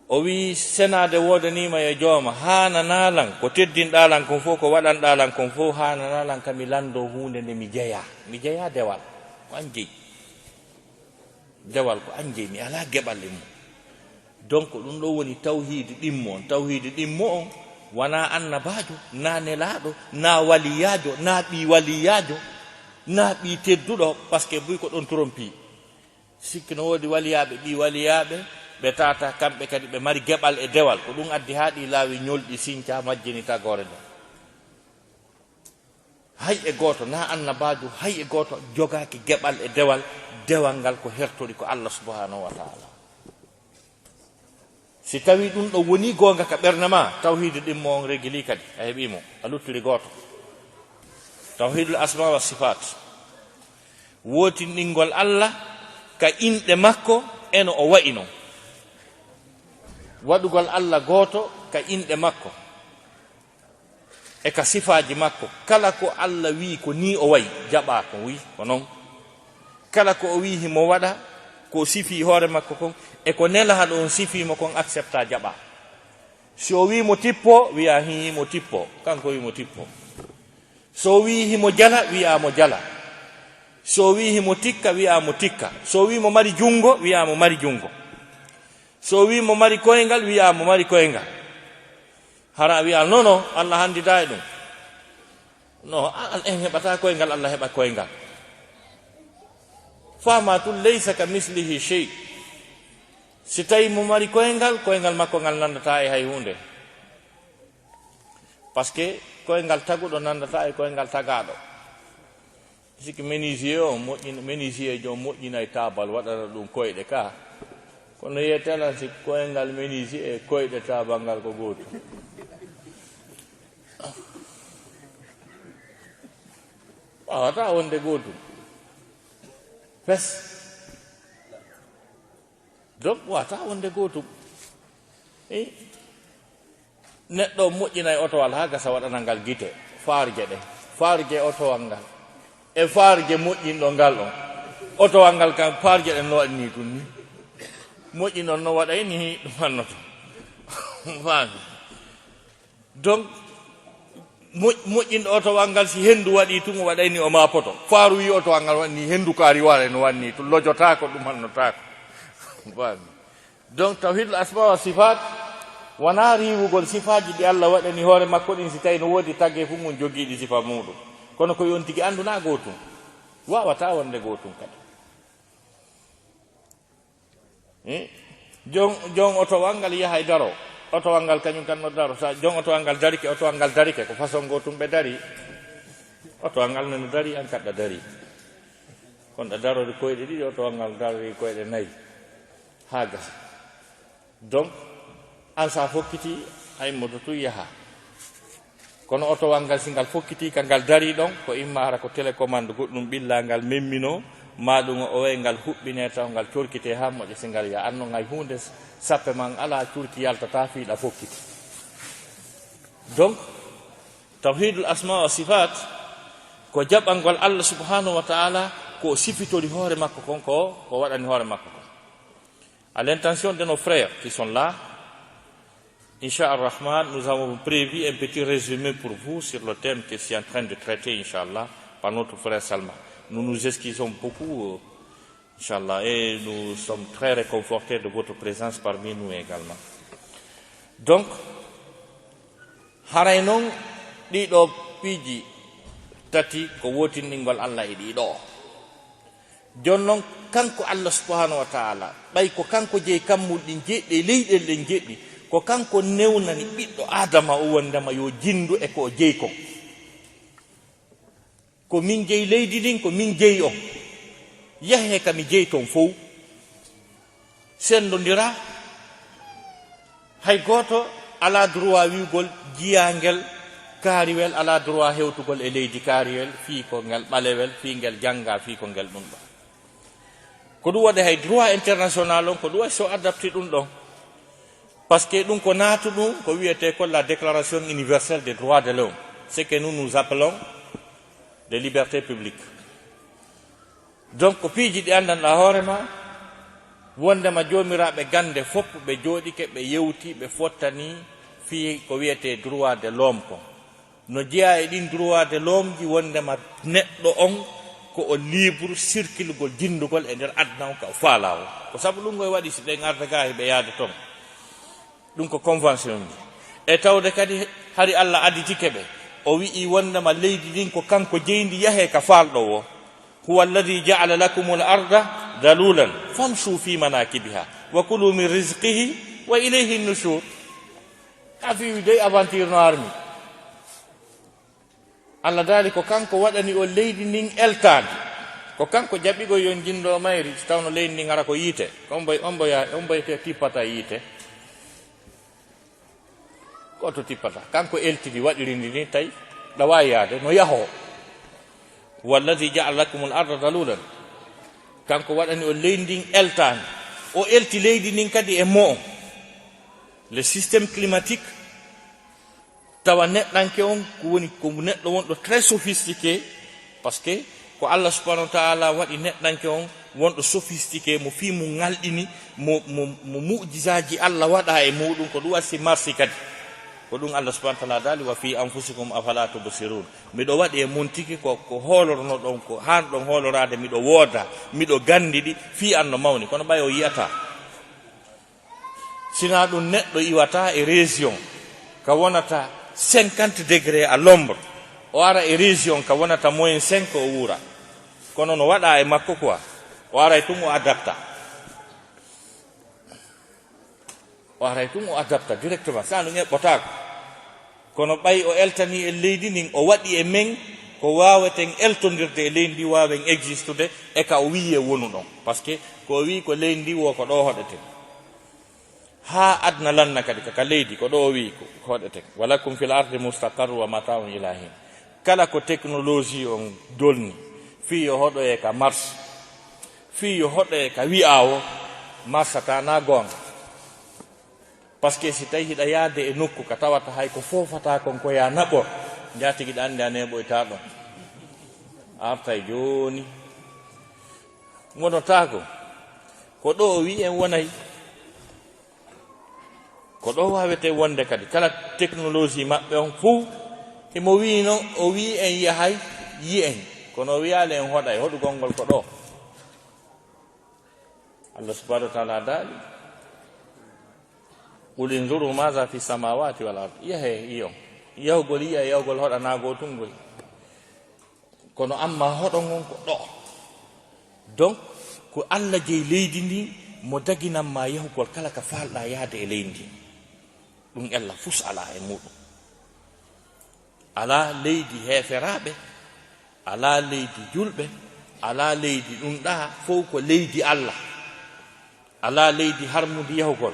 o wi senade wodanima e jooma hananalan ko teddinɗalan kon fof ko waɗanɗalan kon fof hananalan kami lando hunde nde mi jeeya dewal ko an jeeyi dewal ko an jeeyi mi ala geɓalle mum donc ɗum ɗo woni tawhide ɗimmo on wona annabajo na nelaɗo na waliyajo na ɓi waliyajo na ɓi tedduɗo par ce que buy ko ɗon trompi sikki no woodi waliyaɓe ɓi waliyaɓe ɓe tata kamɓe kadi ɓe mari geɓal e dewal ko ɗum addi ha ɗi laawi ñolɗi sinca majjini tagore nde hay e goto na annabajo hay e goto jogaki geɓal e dewal ngal ko hertori ko Allah subhanahu wa ta'ala si tawi ɗum ɗo woni gonga ka ɓernde ma tawhide ɗimmo on régili kadi a heeɓimo a luttiri goto tawhidul asma wa sifat wotinɗingol Allah ka inɗe makko eno o wayi non waɗugol Allah gooto ka inɗe makko e ka sifaji makko kala ko Allah wi ko ni o wayi jaɓa ko wi ko noon kala ko o wi himo waɗa ko sifi hoore makko kon e ko nela ɗo on sifimo kon accepta jaɓa so o wi mo tippo wiya hi mo tippo kanko wi mo tippo so wi himo jala wiya mo jala so wi himo tikka wiya mo tikka so wi mo mari jungo wiya mo mari jungo so wi mo mari koyngal wiya mo mari koyngal hara wiya non Allah handida e ɗum no en heɓata koyngal Allah heɓa koyngal fama tul laysa ka mislihi shay si tawi mo mari koyngal makko ngal nandata e hay hunde par ce que koyngal taguɗo nandata e koyngal tagaɗo siki menuisier o moƴƴina menuisier jo moƴƴina e tabal waɗata ɗum koyɗe ka kono yiyetela si koyngal menuisier e koyɗe tabal ngal ko gotum wawata wonde gotum fes donc wata wonde gotum neɗɗo moƴƴina e otowal ha gasa waɗana ngal guite farje ɗe farje otowal ngal e farje moƴƴinɗo ngal on otowal ngal kam farje ɗen no waɗini ɗum ni moƴƴinon no waɗay ni ɗum annoto faami donc moƴƴinɗo otowal ngal si henndu waɗi tum o waɗay ni o mapoto faaru wi otowal ngal waɗni henndu kaari waɗa no wanni to lojotako ɗum hannotako faami donc tawhidul asma wa sifat wona riwugol sifaji ɗi Allah waɗani hoore makko ɗin si tawi no woodi tagge fu mum jogiiɗi sifa muɗum kono ko yon tigi anduna gotum wawata wonde gotum kadi jon otowal ngal yahay daro otowal ngal kañum kan no daro sa jon otowal ngal darike ko façon gotum ɓe dari otowal ngal nano dari an kaɗɗa dari kono ɗa darode koyɗe ɗiɗi otowal ngal darori koyɗe nayyi ha gasa donc an sa fokkiti hay moto tu yaha kono otowal ngal si ngal fokkiti ka ngal dari ɗon ko imma hara ko télécommande goɗɗum ɓilla ngal memmino maɗum o way ngal huɓɓine taw ngal corkite ha moƴƴa si ngal ya anno ngay hunde sappe man ala curki yaltata fiiɗa fokkiti donc tawhidul asma wa sifat ko jaɓɓalngol Allah subhanahu wa ta'ala ko sifitori hoore makko kon ko waɗani hoore makko kon à l'intention de nos frères qui sont là Inch'Allah Rahman, nous avons prévu un petit résumé pour vous sur le thème que je suis en train de traiter, Inch'Allah, par notre frère Salman. Nous nous excusons beaucoup, Inch'Allah, et nous sommes très réconfortés de votre présence parmi nous également. Donc, haray non ɗiɗo piiji tati ko wotinɗingol Allah e ɗiɗo jon noon kanko Allah subhanahu wa ta'ala ɓay ko kanko jeeyi kammul ɗi jeɗɗe leyɗel ɗen jeɗɗi ko kanko newnani ɓiɗɗo adama o wondema yo jindu e ko jeeyi kon ko min jeeyi leydi ndin ko min jeeyi on yahe kami jeeyi ton fof sendodira hay goto ala droit wiugol jiyangel kaariwel ala droit hewtugol e leydi kaariwel fii ko ngel ɓalewel fii ngel janga fii ko ngel ɗum ɗon ko ɗum waɗi hay droit international on ko ɗum waɗi so adapté ɗum ɗon par ce que ɗum ko naatu ɗum ko wiyete ko la déclaration universelle des droits de l'homme ce que nous appelons des libertés publiques donc ko piiji ɗi andanɗa hoorema wondema joomiraɓe gande fof ɓe jooɗike ɓe yewti ɓe fottani fii ko wiyete droit de l'homme ko no jeeya e ɗin droit de l'homme ji wondema neɗɗo on ko o libre circulugol jindugol e nder adna on ka o faala o ko sabu ɗum koye waɗi si ɗen arda ga heɓe yaade toon ɗum ko convention ji e tawde kadi hari Allah additike ɓe o wi'i wondema leydi ndin ko kanko jeyndi yahe ka faalɗo o huwa alladi ja'ala lakum al arda dalulan famshu fi manakibiha wa kulu min rizqihi wa ilayhi nushur a fiwi dey aventure no armi Allah daali ko kanko waɗani o leydi ndin eltade ko kanko jaɓigo yon jindo mayri so tawno leydi ndin ara ko yiite on boy ke tippata yiite koto tippata kanko eltidi waɗirindi ni tawi ɗa wawi yaade no yaho walladi ja'ala lakum al arda dalulan kanko waɗani o leydi ndin eltade o elti leydi ndin kadi e mo le système climatique tawa neɗɗanke on ko woni ko neɗɗo wonɗo très sophistiqué par ce que ko ko Allah subhanahu wa ta'ala waɗi neɗɗanke on wonɗo sophistiqué mo fi mo ngalɗini mo mu'jisaji Allah waɗa e muɗum ko ɗum wasi marsi kadi ko ɗum Allah subhanahu wa ta'ala dali wa fi anfusikum afala tubsirun miɗo waɗi e mon tigi ko hoolorno ɗon ko han ɗon hoolorade miɗo wooda miɗo gandiɗi fi anno mawni kono ɓay o yiyata sina ɗum neɗɗo iwata e région ka wonata 50 degré à l'ombre o ara e région ka wonata moins 5 o wuura kono no waɗa e makko quoi o aray tum o adapta directement sa ɗum eɓɓotako kono ɓay o eltani e leydi ndin o waɗi e men ko waweten eltodirde e leydi ndi wawen existude e ka o wi e wonu ɗon par ce que ko wi ko leydi ndi wo ko ɗo hoɗeten ha adna lanna kadi kaka leydi ko ɗo wi ko hoɗeten walakum fil ardi mustaqarru wa mata'un ila hin kala ko technologie on dolni fi yo hoɗo e ka mars fi yo hoɗo e ka wi'a o marsata na gonga par ce que si tawi hiɗa yaade e nokku ka tawata hay ko fofata kon ko ya naɓor jatigiɗa andi a neɓoyta ɗon artay joni wonotako ko ɗo o wi en wonayi ko ɗo wawete wonde kadi kala technologie maɓɓe on fuu imo wi no o wi en yahay yi en kono wiyale en hoɗay hoɗugol ngol ko ɗo Allah subhanahu wa ta'ala daali qul inzuru maza fi samawati wal ard yahe iyo yawgol yiya yawgol hoɗanago tungol kono amma hoɗo ngon ko ɗo donc ko Allah jeyi leydi ndi mo daginanma yahugol kala ka falɗa yaade e leydi ndi ɗum ella fus ala e muɗum ala leydi heferaɓe ala leydi julɓe ala leydi ɗum ɗa fof ko leydi Allah ala leydi harmudi yahugol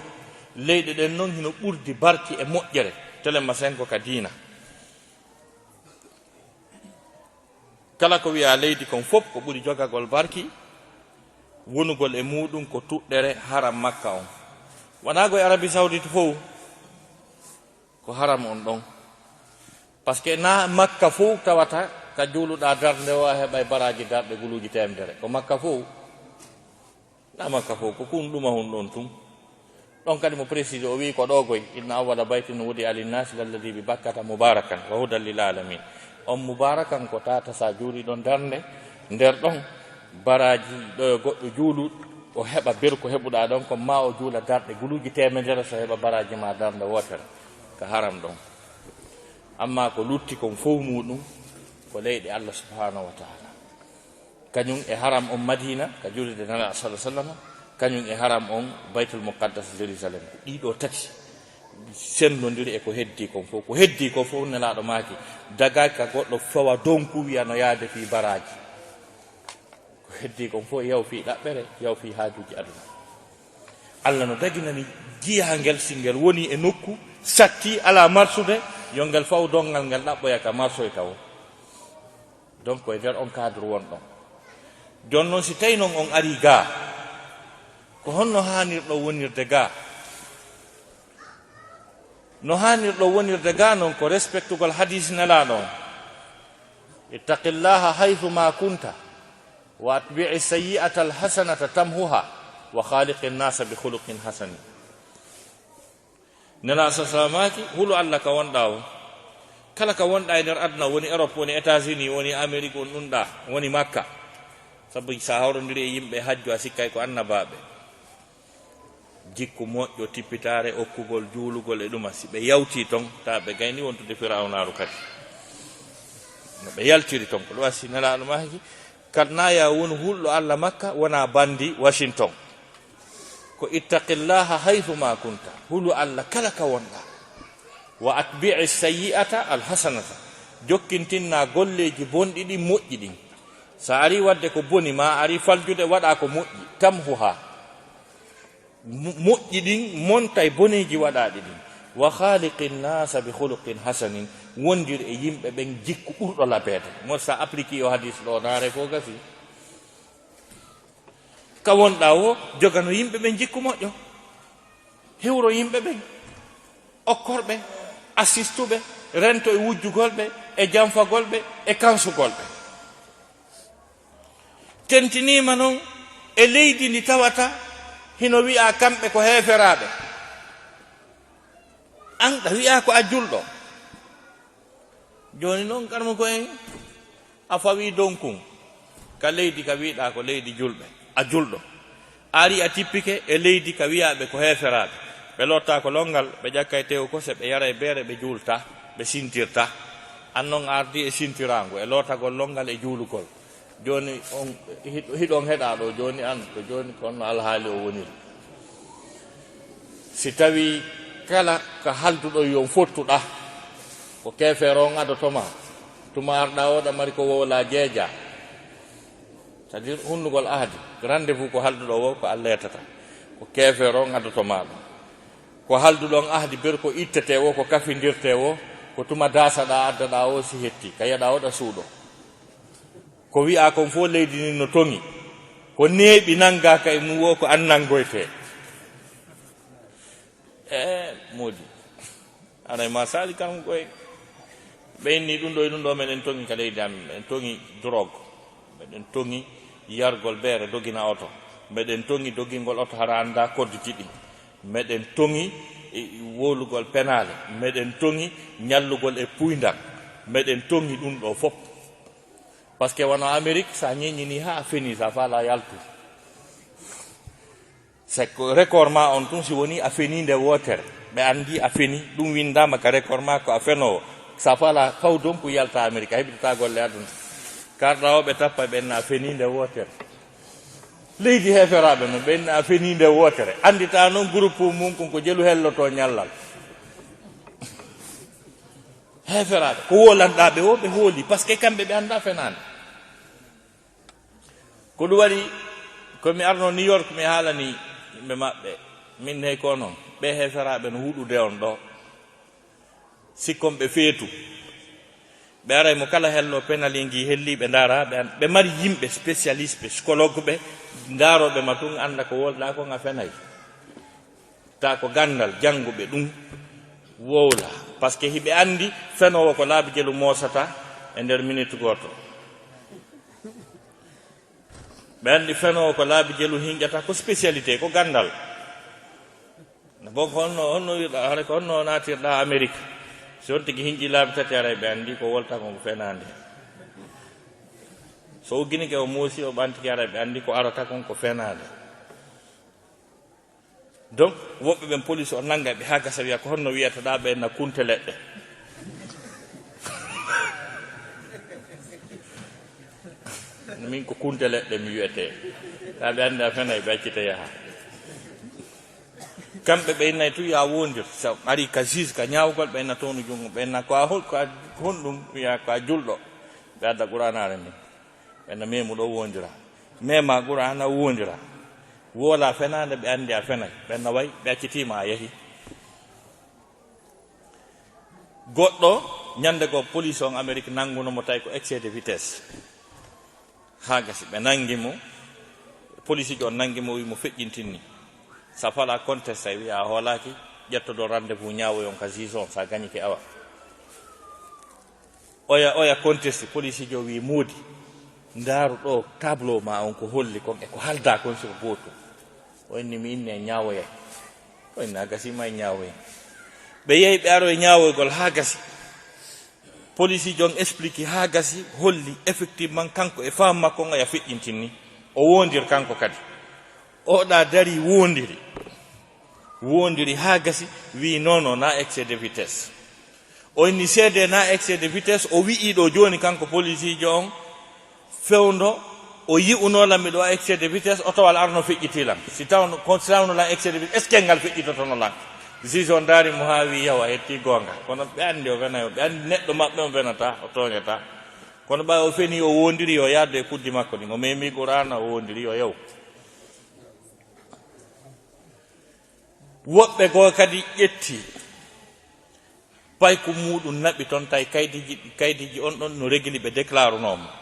leyɗe ɗen noon hino ɓurdi barki e moƴƴere telema senko ka diina kala ko wiya leydi kon fof ko ɓuri jogagol barki wonugol e muɗum ko tuɗɗere haram makka on wonago e Arabie Saoudite fof ko haram on ɗon par ce que na makka fof tawata ka juuluɗa darde o a heɓa baraji darɗe guluji temedere ko makka fof na makka fof ko kun ɗuma hun ɗon tum ɗon kadi mo précise o wi ko ɗo goy inna awwala baytin wudi alinnasi lalladi bi bakkata mubarakan wa hudan lil alamin on mubarakan ko tata sa juuli ɗon darde nder ɗon baraji ɗo goɗɗo juulu o heɓa ber ko heɓuɗa ɗon ko ma o juula darɗe guluji temedere so heɓa baraji ma darde wotere ko haram ɗon amma ko lutti kon fof muɗum ko leyɗe Allah subhanahu wa ta'ala kañum e haram on Madina ka julde nala sallallahu alaihi wasallam kañum e haram on Baitul Muqaddas Jerusalem ɗiɗo tati sendodiri e ko heddi kon fof ko heddi ko fof nelaɗo maki daga ka goɗɗo fawa donku wiya no yaade fi baraji ko heddi kon fof yaw fi ɗaɓɓere yaw fi haajuji aduna Allah no daginani jiyangel singel woni e nokku satti ala marsude yo ngel faw dongal ngel ɗaɓɓoya ka marsoy taw donc koye nder on cadre won ɗon jon noon si tawi noon on ari ga ko honno hanirɗo wonirde ga no hanirɗo wonirde ga noon ko respectugol hadis nelaɗo on ittaqillaha haythu ma kunta wa atbi'i sayyi'ata alhasanata tamhuha wa khaliqi nnasa bi khuluqin hasani nela sa salamaki hulu Allah ka wonɗa o kala ka wonɗa e nder aduna woni Europe woni États-Unis woni Amérique on ɗumɗa woni Makka sabu sa hawrodiri e yimɓe hajju a sikkay ko annabaɓe jikku moƴƴo tippitare okkugol juulugol e ɗuma si ɓe yawti ton ta ɓe gayni wontude firawnaru kadi no ɓe yaltiri ton ko ɗo wasi nelaɗo maki kad naya woni hulɗo Allah Makka wona bandi Washington ko ittaqillaha haythu ma kunta hulu Allah kala ka wonɗa wa atbi'i sayyi'ata alhasanata jokkintinna golleji bonɗi ɗi moƴƴi ɗin sa ari wadde ko boni ma ari faljude waɗa ko moƴƴi tamhuha moƴƴi ɗin monta e boneji waɗaɗi ɗin wa khaliqin nasa bi khuluqin hasanin wondir e yimɓe ɓen jikku ɓurɗo labede mo sa appliqué o hadis ɗo naare fo gasi ka wonɗa o jogano yimɓe ɓen jikku moƴƴo hewro yimɓe ɓen okkorɓe assistuɓe rento e wujjugolɓe e janfagolɓe e kansugolɓe tentinima noon e leydi ndi tawata hino wi'a kamɓe ko heeferaɓe an ɗa wi'a ko a julɗo joni noon karmo ko en a fawi donkun ka leydi ka wiɗa ko leydi julɓe a julɗo ari a tippike e leydi ka wiyaɓe ko heeferaɓe ɓe lotta ko longal ɓe ƴakkay tew kose ɓe yara e beere ɓe juulta ɓe sintirta an noon ardi e sintirango e lootagol longal e juulugol joni on hiɗon heɗa ɗo joni an ko joni kono alhaali o woniri si tawi kala ko halduɗo yon fottuɗa ko keefeere on adotoma tuma arɗa oɗa mari ko wowla jeeja c'est à dire hunnugol ahdi rendez-vous ko halduɗo wo ko Allah yetata ko keefeere on adotoma ɗum ko halduɗo on ahdi ber ko ittete wo ko kafindirte wo ko tuma dasaɗa addaɗa o si hetti ka yaɗa oɗa suuɗo ko wi'a kon fof leydi ni no tongi ko neeɓi nanga kay mum wo ko annangoyte moodi aɗa ma sali kam koye ɓeyni ɗum ɗo e ɗum ɗo meɗen tongi ka leydi amin meɗen tongi drogue meɗen tongi yargol beere dogina oto meɗen tongi dogingol oto hara anda kodduji ɗi meɗen tongi wolugol penale meɗen tongi ñallugol e puydam meɗen tongi ɗum ɗo fof par ce que wono Amérique sa ñeññini ha a fini sa fala yaltu c'est que record ma on tun si woni a feni nde wotere ɓe andi a feni ɗum windama ka record ma ko a fenowo sa fala faw donc yalta Amérique a heɓitata golle aduna karɗa o ɓe tappa ɓenna a feni nde wotere leydi heferaɓe no ɓenna a feni nde wotere andita noon groupe mum konko jelu helloto ñallal heferaɓe ko wolanɗaɓe o ɓe hooli par ce que kamɓe ɓe anda fenade ko ɗum waɗi komi arno New York mi haalani yimɓe maɓɓe min hey ko noon ɓe heferaɓe no huɗude on ɗo sikkon ɓe feetu ɓe aray mo kala hello pénalingi helliɓe daara ɓe mari yimɓe spécialiste ɓe psychologue ɓe daaroɓe ma tun anda ko wolɗa ko nga fenayi ta ko gandal jannguɓe ɗum wowla par ce que hiɓe andi fenowo ko laabi jelu mosata e nder minute goto ɓe andi fenowo ko laabi jelu hinƴata ko spécialité ko gandal bon honno wiɗa hara ko honno natirɗa Amérique so on tigi hinƴi laabi tati aray ɓe andi ko wolta ko fenade so ugginike o moosi o ɓantiki aray ɓe andi ko arata kon ko fenade donc woɓɓe ɓen police o nanga ɓe ha gasa wiya ko honno wiyata ɗa ɓe na kunte leɗɗe min ko kunte leɗɗe mi wiyete ɗa ɓe andi a fena ɓe accita yaha kamɓe ɓeynnayi tu ya wondir sa ari ka juge ka ñawgol ɓenna towno jungo ɓenna ko a honɗum wiya ko a julɗo ɓe adda ɓuranare min ɓenna memu ɗo wondira mema ɓurana wondira wola fenade ɓe andi a fenay ɓenna way ɓe accitima a yeehi goɗɗo ñande go police on Amérique nangunomo tawi ko excès de vitesse ha gasi ɓe nangimo police ji on nangimo wimo feƴƴintinni sa fala conteste a wiya a hoolaki ƴettoɗo rendez-vous ñawoyon ka juge on sa gañike awa oya conteste police ji o wi moodi ndaaru ɗo tableau ma on ko holli kon e ko halda kon siko gotum o inni mi inni e ñawoyay o inni a gasima e ñawoyen ɓe yehi ɓe aro e ñawoygol ha gasi police ji on explique ha gasi holli effectivement kanko e femme makko on aya feƴƴintinni o wondir kanko kadi oɗa dari wondiri ha gasi wi non na excès de vitesse o inni seede na excès de vitesse o wi'i ɗo joni kanko police ji on fewndo o yi'unolam miɗo excès de vitesse otowal arno feƴƴitilam si tawnolan excès de vitesse est ce que ngal feƴƴitotonolan juge on daari mo ha wi yawa hetti gonga kono ɓe andi o wenayo ɓe andi neɗɗo maɓɓe o wenata o toñata kono ɓawi o feni o wondiri o yadde e kuddi makko ɗi o memi qur'ana o wondiri o yaw woɓɓe goo kadi ƴetti payko muɗum naɓi toon tawi kaydiji on ɗon no régli ɓe déclare nomo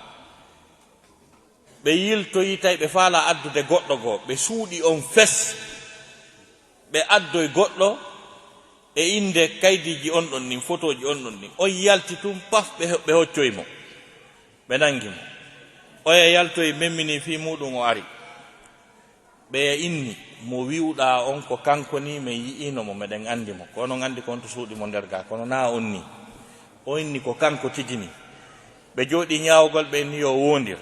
ɓe yiltoyi tawi ɓe faala addude goɗɗo goo ɓe suuɗi on fes ɓe addoye goɗɗo e inde kaydiji on ɗon nin photo ji on ɗon nin on yalti tum paf ɓe hoccoymo ɓe nangimo oya yalto e memmini fi muɗum o ari ɓe inni mo wiwɗa on ko kanko ni mi yi'ino mo meɗen andi mo ko onon andi ko on to suuɗi mo nder ga kono na on ni o inni ko kanko tigini ɓe jooɗi ñawgol ɓe inni o wondir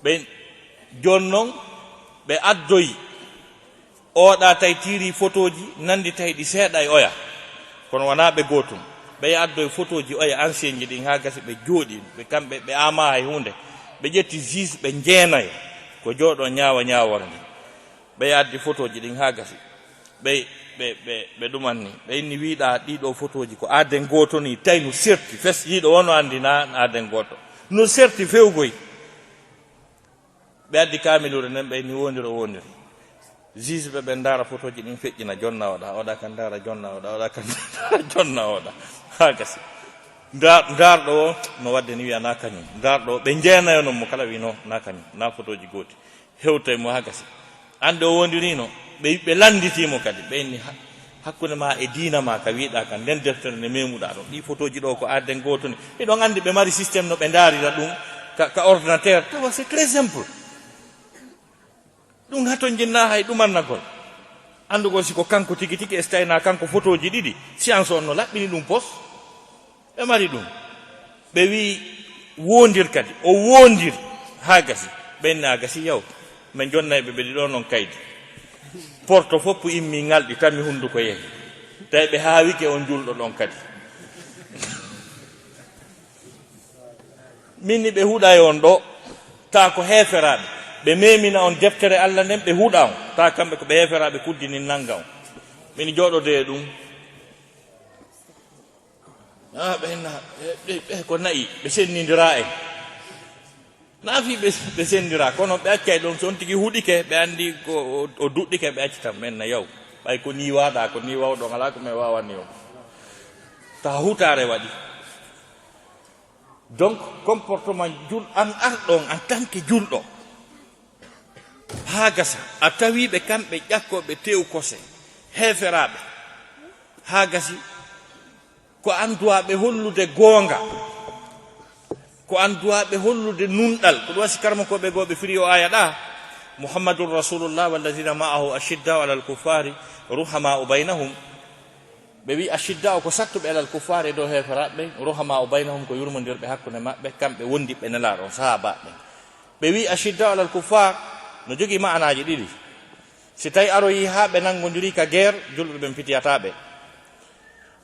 ɓe jon noon ɓe addoyi oɗa tawi tiri photo ji nandi tawi ɗi seeɗa e oya kono wona ɓe gotum ɓe addoye photo ji oya ancien ji ɗin ha gasi ɓe jooɗi ɓe kamɓe ɓe ama hay hunde ɓe ƴetti juge ɓe jeenayo ko jooɗo ñaawa ñaawore nde ɓe addi photo ji ɗin ha gasi ɓe ɗumanni ɓe inni wiiɗa ɗiɗo photo ji ko aden goto ni tawi no serti fes yiiɗo wono andi na aden goto no serti fewgoy ɓe addi kamilure nden ɓe inni wondiri juge ɓe ndaara photo ji ɗin feƴƴina jonna oɗa kan ndaara jonna oɗa kan jonna oɗa ha gasi ndaarɗo o no wadde ni wiya na kañum ndaarɗo ɓe jeenayo non mo kala wi no na kañum na photo ji gooti hewtay mo ha gasi ande o wondirino ɓe landitimo kadi ɓe inni hakkude ma e diina ma ka wiiɗa kan nden deftere nde memuɗa ɗon ɗi photo ji ɗo ko aden goto ni ɗiɗon andi ɓe mari systéme no ɓe ndaarira ɗum ka ordinateur tawa c'est très simple ɗum haton jinna hay ɗumannagol andugol siko kanko tigi tigi so tawina kanko photo ji ɗiɗi science on no laɓɓini ɗum pos ɓe mari ɗum ɓe wi wondir kadi o wondiri ha gasi ɓenni ha gasi yaw min jonnayɓe ɓe ɗiɗo noon kaydi porto fof immi ngalɗi tanmi hunduko yehi tawi ɓe haawike on julɗo ɗon kadi minni ɓe huuɗa e on ɗo ta ko heeferaɓe ɓe memina on deftere Allah nden ɓe huuɗa on ta kamɓe ko ɓe heeferaɓe kuddini nanga on min jooɗode e ɗum ɓenna ɓe ko nayi ɓe sennidira en naafi ɓe sendira kono ɓe accay ɗon so on tigi huuɗike ɓe andi ko o duɗɗike ɓe accitam men na yaw ɓay ko ni waɗa ko ni wawɗon ala ko min wawani o ta hutare waɗi donc comportement an arɗon en tant que julɗo ha gasa a tawiɓe kamɓe ƴakkoɓe tew kose heeferaɓe ha gasi ko anduwaɓe hollude goonga ko anduwaɓe hollude nunɗal ko ɗum wasi karmakoɓe goɓe firi o aya ɗa muhammadun rasulullah walladina ma'ahu ashiddau ala alkufari ruhamau baynahum ɓe wi ashiddau ko sattuɓe ala alkufari dow heferaɓe ruhamau baynahum ko yurmodirɓe hakkude maɓɓe kamɓe wondiɓe nelaɗon sahabaɓe ɓe wi ashiddau ala alkufar no jogui ma'anaji ɗiɗi si tawi aroyi ha ɓe nangodiri ka guerre julɓe ɓen pitiyataɓe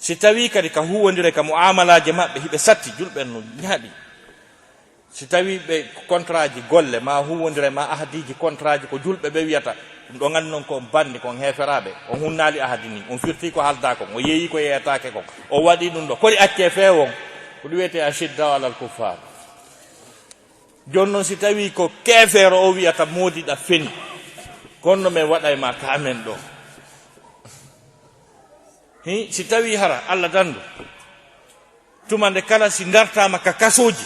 si tawi kadi ka huwodire ka muamalaji maɓɓe hiɓe satti julɓen no ñaaɗi si tawi ɓe contrat ji golle ma huwodire ma ahadiji contrat ji ko julɓe ɓe wiyata ɗum ɗo gandi noon ko bandi kon heferaɓe on hunnali ahadi ni on firti ko halda kon o yeeyi ko yeyatake kon o waɗi ɗum ɗo koɗi acce feewon ko ɗum wiyete ashidda alal kuffar joni noon si tawi ko kefeero o wiyata moodiɗa feni kono min waɗa e ma kamen ɗo si tawi hara Allah dandu tuma nde kala si dartama ka kasoji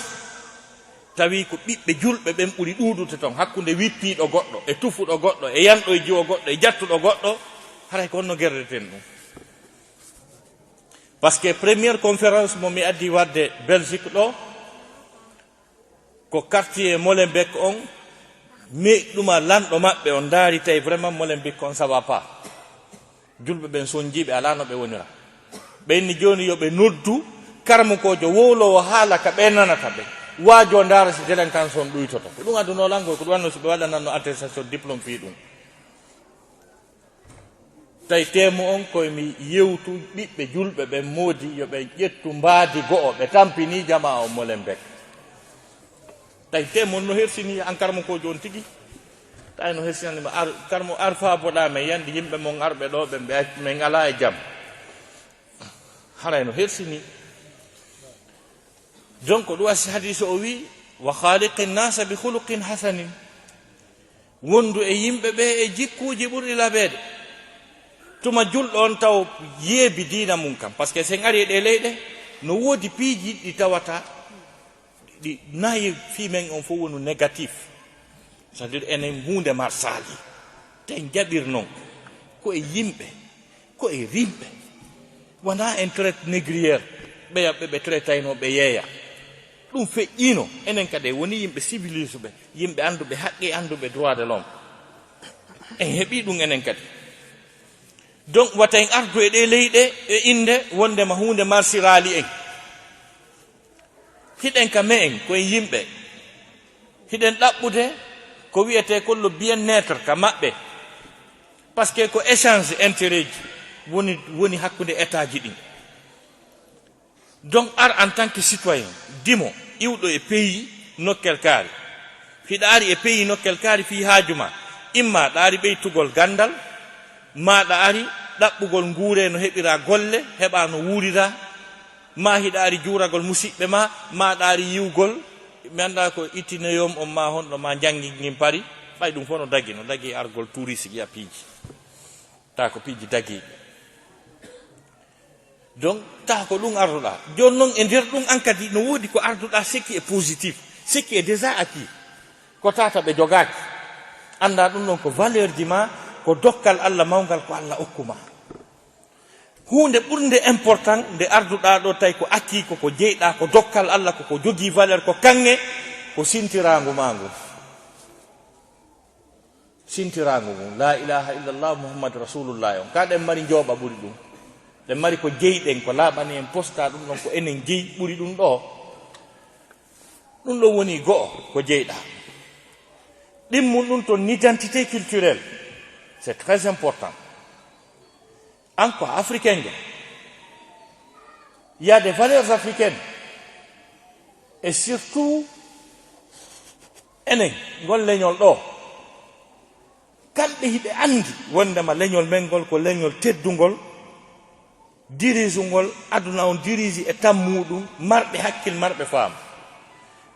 tawi ko ɓiɓɓe julɓe ɓen ɓuri ɗuuɗude toon hakkunde wippiɗo goɗɗo e tufuɗo goɗɗo e yanɗo e jiwo goɗɗo e jattuɗo goɗɗo haray ko honno guerdeten ɗum par ce que premiére conférence mo mi addi wadde Belgique ɗo ko quartier Molenbeek on mi ɗuma lanɗo maɓɓe on daari tawi vraiment Molenbeek on ça va pas julɓe ɓen sonjiɓe ala no ɓe wonira ɓenni joni yoɓe noddu karmukojo wowlowo haala ka ɓe nanata ɓe waajo ndaara si délinquance on ɗuytoto ko ɗum adduno lango ko ɗum wanno so ɓe waɗananno attestation diplôme fi ɗum tawi temo on koye mi yewtu ɓiɓɓe julɓe ɓen moodi yoɓe ƴettu mbaadi go'o ɓe tampini jama o Molenbeek tawi temo no hersini an karmukojo on tigi tawi no hersinanima karmo arfa boɗa men yandi yimɓe mon arɓe ɗo ɓen ɓe min ala e jaam haray no hersini donc ɗum wasi hadise o wi wa khaliqin nasa bi khuluqin hasanin wondu e yimɓe ɓe e jikkuji ɓurɗi laɓede tuma julɗo on taw yeebi diina mum kam par ce que sen ari e ɗe leyɗe no woodi piiji ɗi tawata ɗi nayi fimen on fof wonu négatif c'est à dire enen hunde marsali ten jaɓir noon ko e yimɓe ko e rimɓe wona en traite négriére ɓeyaɓɓe ɓe traitayno ɓe yeeya ɗum feƴƴino enen kadi woni yimɓe civilisé ɓe yimɓe anduɓe haqqe anduɓe droit de l'homme en heɓi ɗum enen kadi donc wata en ardu e ɗe leyɗe e inde wondema hunde marsirali en hiɗen ka me en koye yimɓe hiɗen ɗaɓɓude ko wiyete kollo bien-être ka maɓɓe par ce que ko échange intérêt ji woni hakkude état ji ɗin donc ar en tant que citoyen dimo iwɗo e pays nokkel kaari hiɗa ari e pays nokkel kaari fi haajuma imma ɗa ari ɓeytugol gandal maɗa ari ɗaɓɓugol nguure no heɓira golle heɓa no wuurira ma hiɗa ari juuragol musidɓe ma maɗa ari yiwgol mi anda ko itineyom on ma honɗo ma janggin pari ɓay ɗum fof no dagi argol touriste yiya piiji ta ko piiji dagiɓe donc ta ko ɗum arduɗa joni noon e nder ɗum an kadi no woodi ko arduɗa sekki e positif sekki e déjà acquis ko tata ɓe jogaki anda ɗum ɗon ko valeur ji ma ko dokkal Allah mawgal ko Allah okkuma hunde ɓurde important nde arduɗa ɗo tawi ko acquis koko jeyɗa ko dokkal Allah koko jogii valeur ko kanŋe ko sintirangu ma ngu sintirangu ngu la ilaha illallah muhammadu rasulullah on ka ɗen mari jooɓa ɓuri ɗum ɗen mari ko jeyɗen ko laaɓani en posta ɗum ɗon ko enen jeyi ɓuri ɗum ɗo ɗum ɗo woni go'o ko jeyɗa ɗimmum ɗum ton identité culturelle c'est très important encore africain il y a des valeurs africaines et surtout enen ngol leñol ɗo kamɓe hiɓe andi wondema leñol men ngol ko leñol teddugol dirige ngol aduna on dirige e tammuɗum marɓe hakkil marɓe faam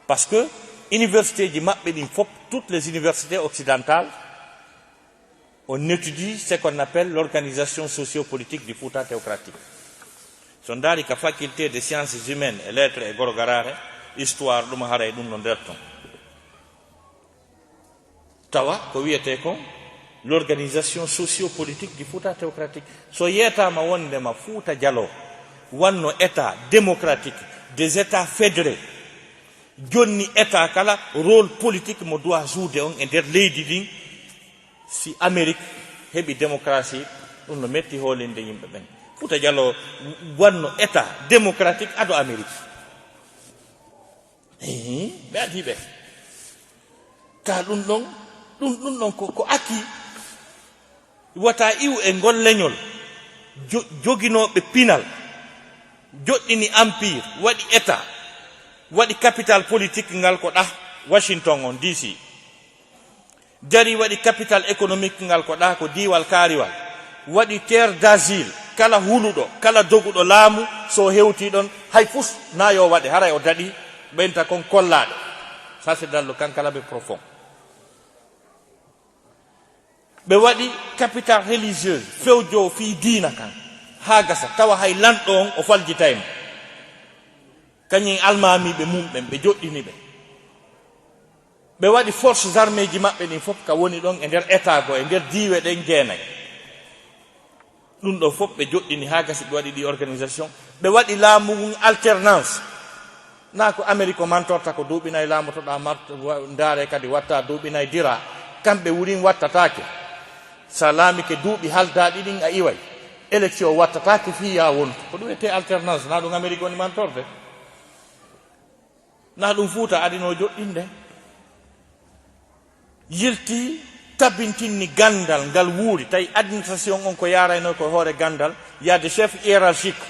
parce que université ji maɓɓe ɗin fop toutes les universités occidentales on étudie ce qu'on appelle l'organisation sociopolitique du Fouta théocratique. So ndaari ka faculté des sciences humaines et lettres e Goro Garare histoire ɗum hara e ɗum no nder ton tawa ko wiyete ko l'organisation sociopolitique du Fouta théocratique. So yetama wondema Fouta Diallo wanno état démocratique des états fédérés jonni état kala rôle politique mo doit jouer on e nder leydi ɗin si Amérique heɓi démocratie ɗum no metti hoolinde yimɓe ɓen Fouta Diallo wanno état démocratique ado Amérique ɓe adi ɓe ta ɗum ɗon ko acquis wata iw e ngol leñol joginoɓe pinal joɗɗini empire waɗi état waɗi capital politique ngal ko ɗa Washington on DC dari waɗi capital économique ngal ko ɗa ko diwal kaariwal waɗi terre d'asile kala huluɗo kala doguɗo laamu so hewti ɗon hay fus na yo waɗe haray o daɗi ɓenta kon kollaɗo ça c'est dans le kankalaɓe profond ɓe waɗi capital religieuse fewjo fi diina kan ha gasa tawa hay lanɗo on o faljitaymo kañum almamiɓe mumɓen ɓe joɗɗini ɓe waɗi forces armées ji maɓɓe ɗin fof ka woni ɗon e nder état go e nder diiwe ɗen jeenayi ɗum ɗo fof ɓe joɗɗini ha gasi ɓe waɗi ɗi organisation ɓe waɗi laamu alternance na ko Amérique o mantorta ko duuɓinayi laamotoɗa ndaare kadi watta duuɓinayi dira kamɓe wurin wattatake sa laamike duuɓi haldaɗi ɗin a iway élection wattatake fiya wonto ko ɗum ete alternance na ɗum Amérique woni mantorde na ɗum Fouta adino joɗɗinde yilti tabintinni gandal ngal wuuri tawi administration on ko yarayno ko hoore gandal yade chef hiérarchique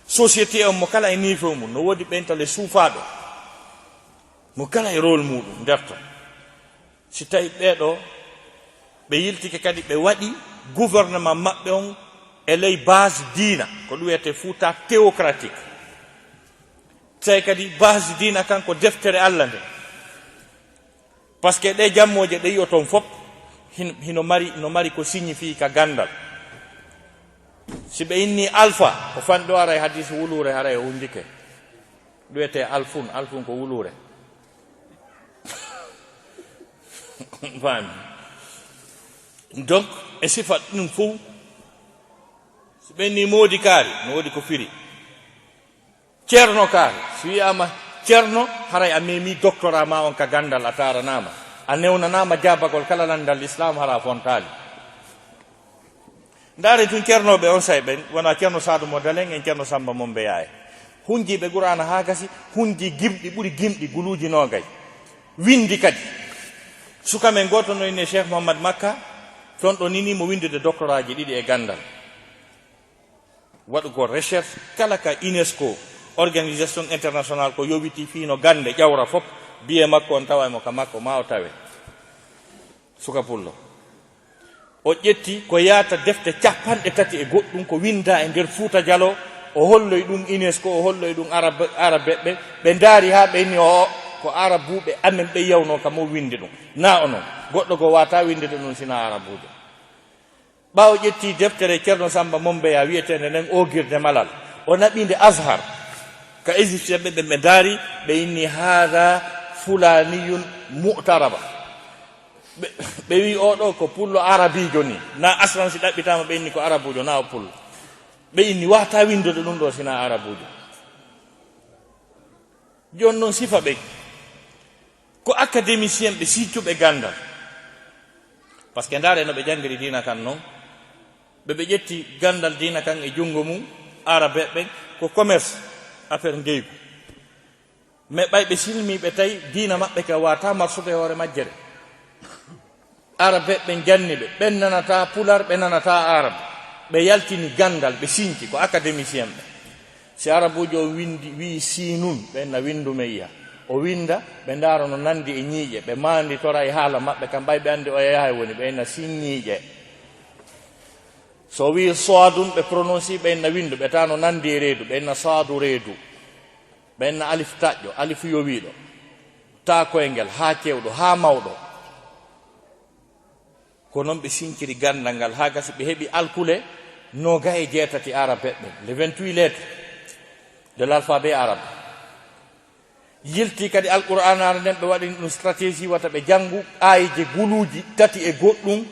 société on mo kala e niveau mum no woodi ɓentale suufaɗo mo kala e rôle muɗum nder ton si tawi ɓeɗo ɓe yiltike kadi ɓe waɗi gouvernement maɓɓe on e ley base diina ko ɗum wiyete Fouta théocratique tawi kadi base diina kanko deftere Allah nde par ce que ɗe jammoje ɗe yiyo toon fof no mari ko signifie ka gandal si ɓe inni alpha ko fanɗo ara e hadis wulure hara e hundike ɗuyete alfun ko wulure fami donc e sifat ɗum fof si ɓe inni moodi kaari no woodi ko firi ceerno kaari si wiyama ceerno haray a memi doctorat ma on ka gandal a taranama a newnanama jabagol kala landal l'islam hara fontali ndaare tun ceernoɓe on say ɓen wona ceerno Sadou mo Dalen en ceerno Samba mon Beyaye hunjiɓe Qur'ana ha gasi hunji gimɗi ɓuuri gimɗi guluji nogay windi kadi sukamen goto no ine Cheikh Mouhamad Makka ton ɗo nini mo windude doctorat ji ɗiɗi e gandal waɗugo recherche kala ka UNESCO organisation international ko yowiti fino gande ƴawra fof biye makko on tawa mo ka makko ma o tawe suka pullo o ƴetti ko yaata defte 30 e goɗɗum ko winda e nder Fuuta Jalo o holloy ɗum UNESCO o holloy ɗum arabe ɓe daari ha ɓe ni o ko arabuɓe amen ɓe yawno kam o winde ɗum na onon goɗɗo ko wata windede ɗum sina arabuɓe ɓawo ƴetti deftere ceerno Samba Mombeya wiyetende nden ogirde malal o naɓinde Azhar ka égyptien ɓe ɓe daari ɓe inni hada fulaniyun mu'taraba ɓe wi oɗo ko pullo arabijo ni na asran si ɗaɓɓitama ɓe inni ko arabujo na o pullo ɓe inni wata windude ɗum ɗo sina arabujo joni noon sifa ɓe ko académicien ɓe siccuɓe gandal par ce que ndaare no ɓe janggiri dina kan noon ɓe ƴetti gandal dina kan e junngo mum arabe ɓen ko commerce affaire ngeygu mais ɓay ɓe silmiɓe tawi dina maɓɓe ka wata marsude hoore majjere arabe ɓen janni ɓe ɓen nanata pular ɓe nanata arabe ɓe yaltini gandal ɓe sinci ko académicien ɓe si arabujo o windi wi sinun ɓenna windu meyya o winda ɓe ndaaro no nandi e ñiiƴe ɓe mandi tora e haala maɓɓe kam mbay ɓe andi o yahay woni ɓenna sinñiiƴe so wi soadun ɓe prononci ɓenna windu ɓe ta no nandi e reedu ɓenna saadu reedu ɓenna alif taƴƴo alif yowiɗo ta koyngel ha cewɗo ha mawɗo ko noon ɓe sinciri gandal ngal ha gasi ɓe heeɓi alkule 27 arabe ɓen les 28 lettres de l'alphabet arabe yilti kadi alqur'anare nden ɓe waɗini ɗum stratégie wata ɓe janngu ayije guluji 3 e goɗɗum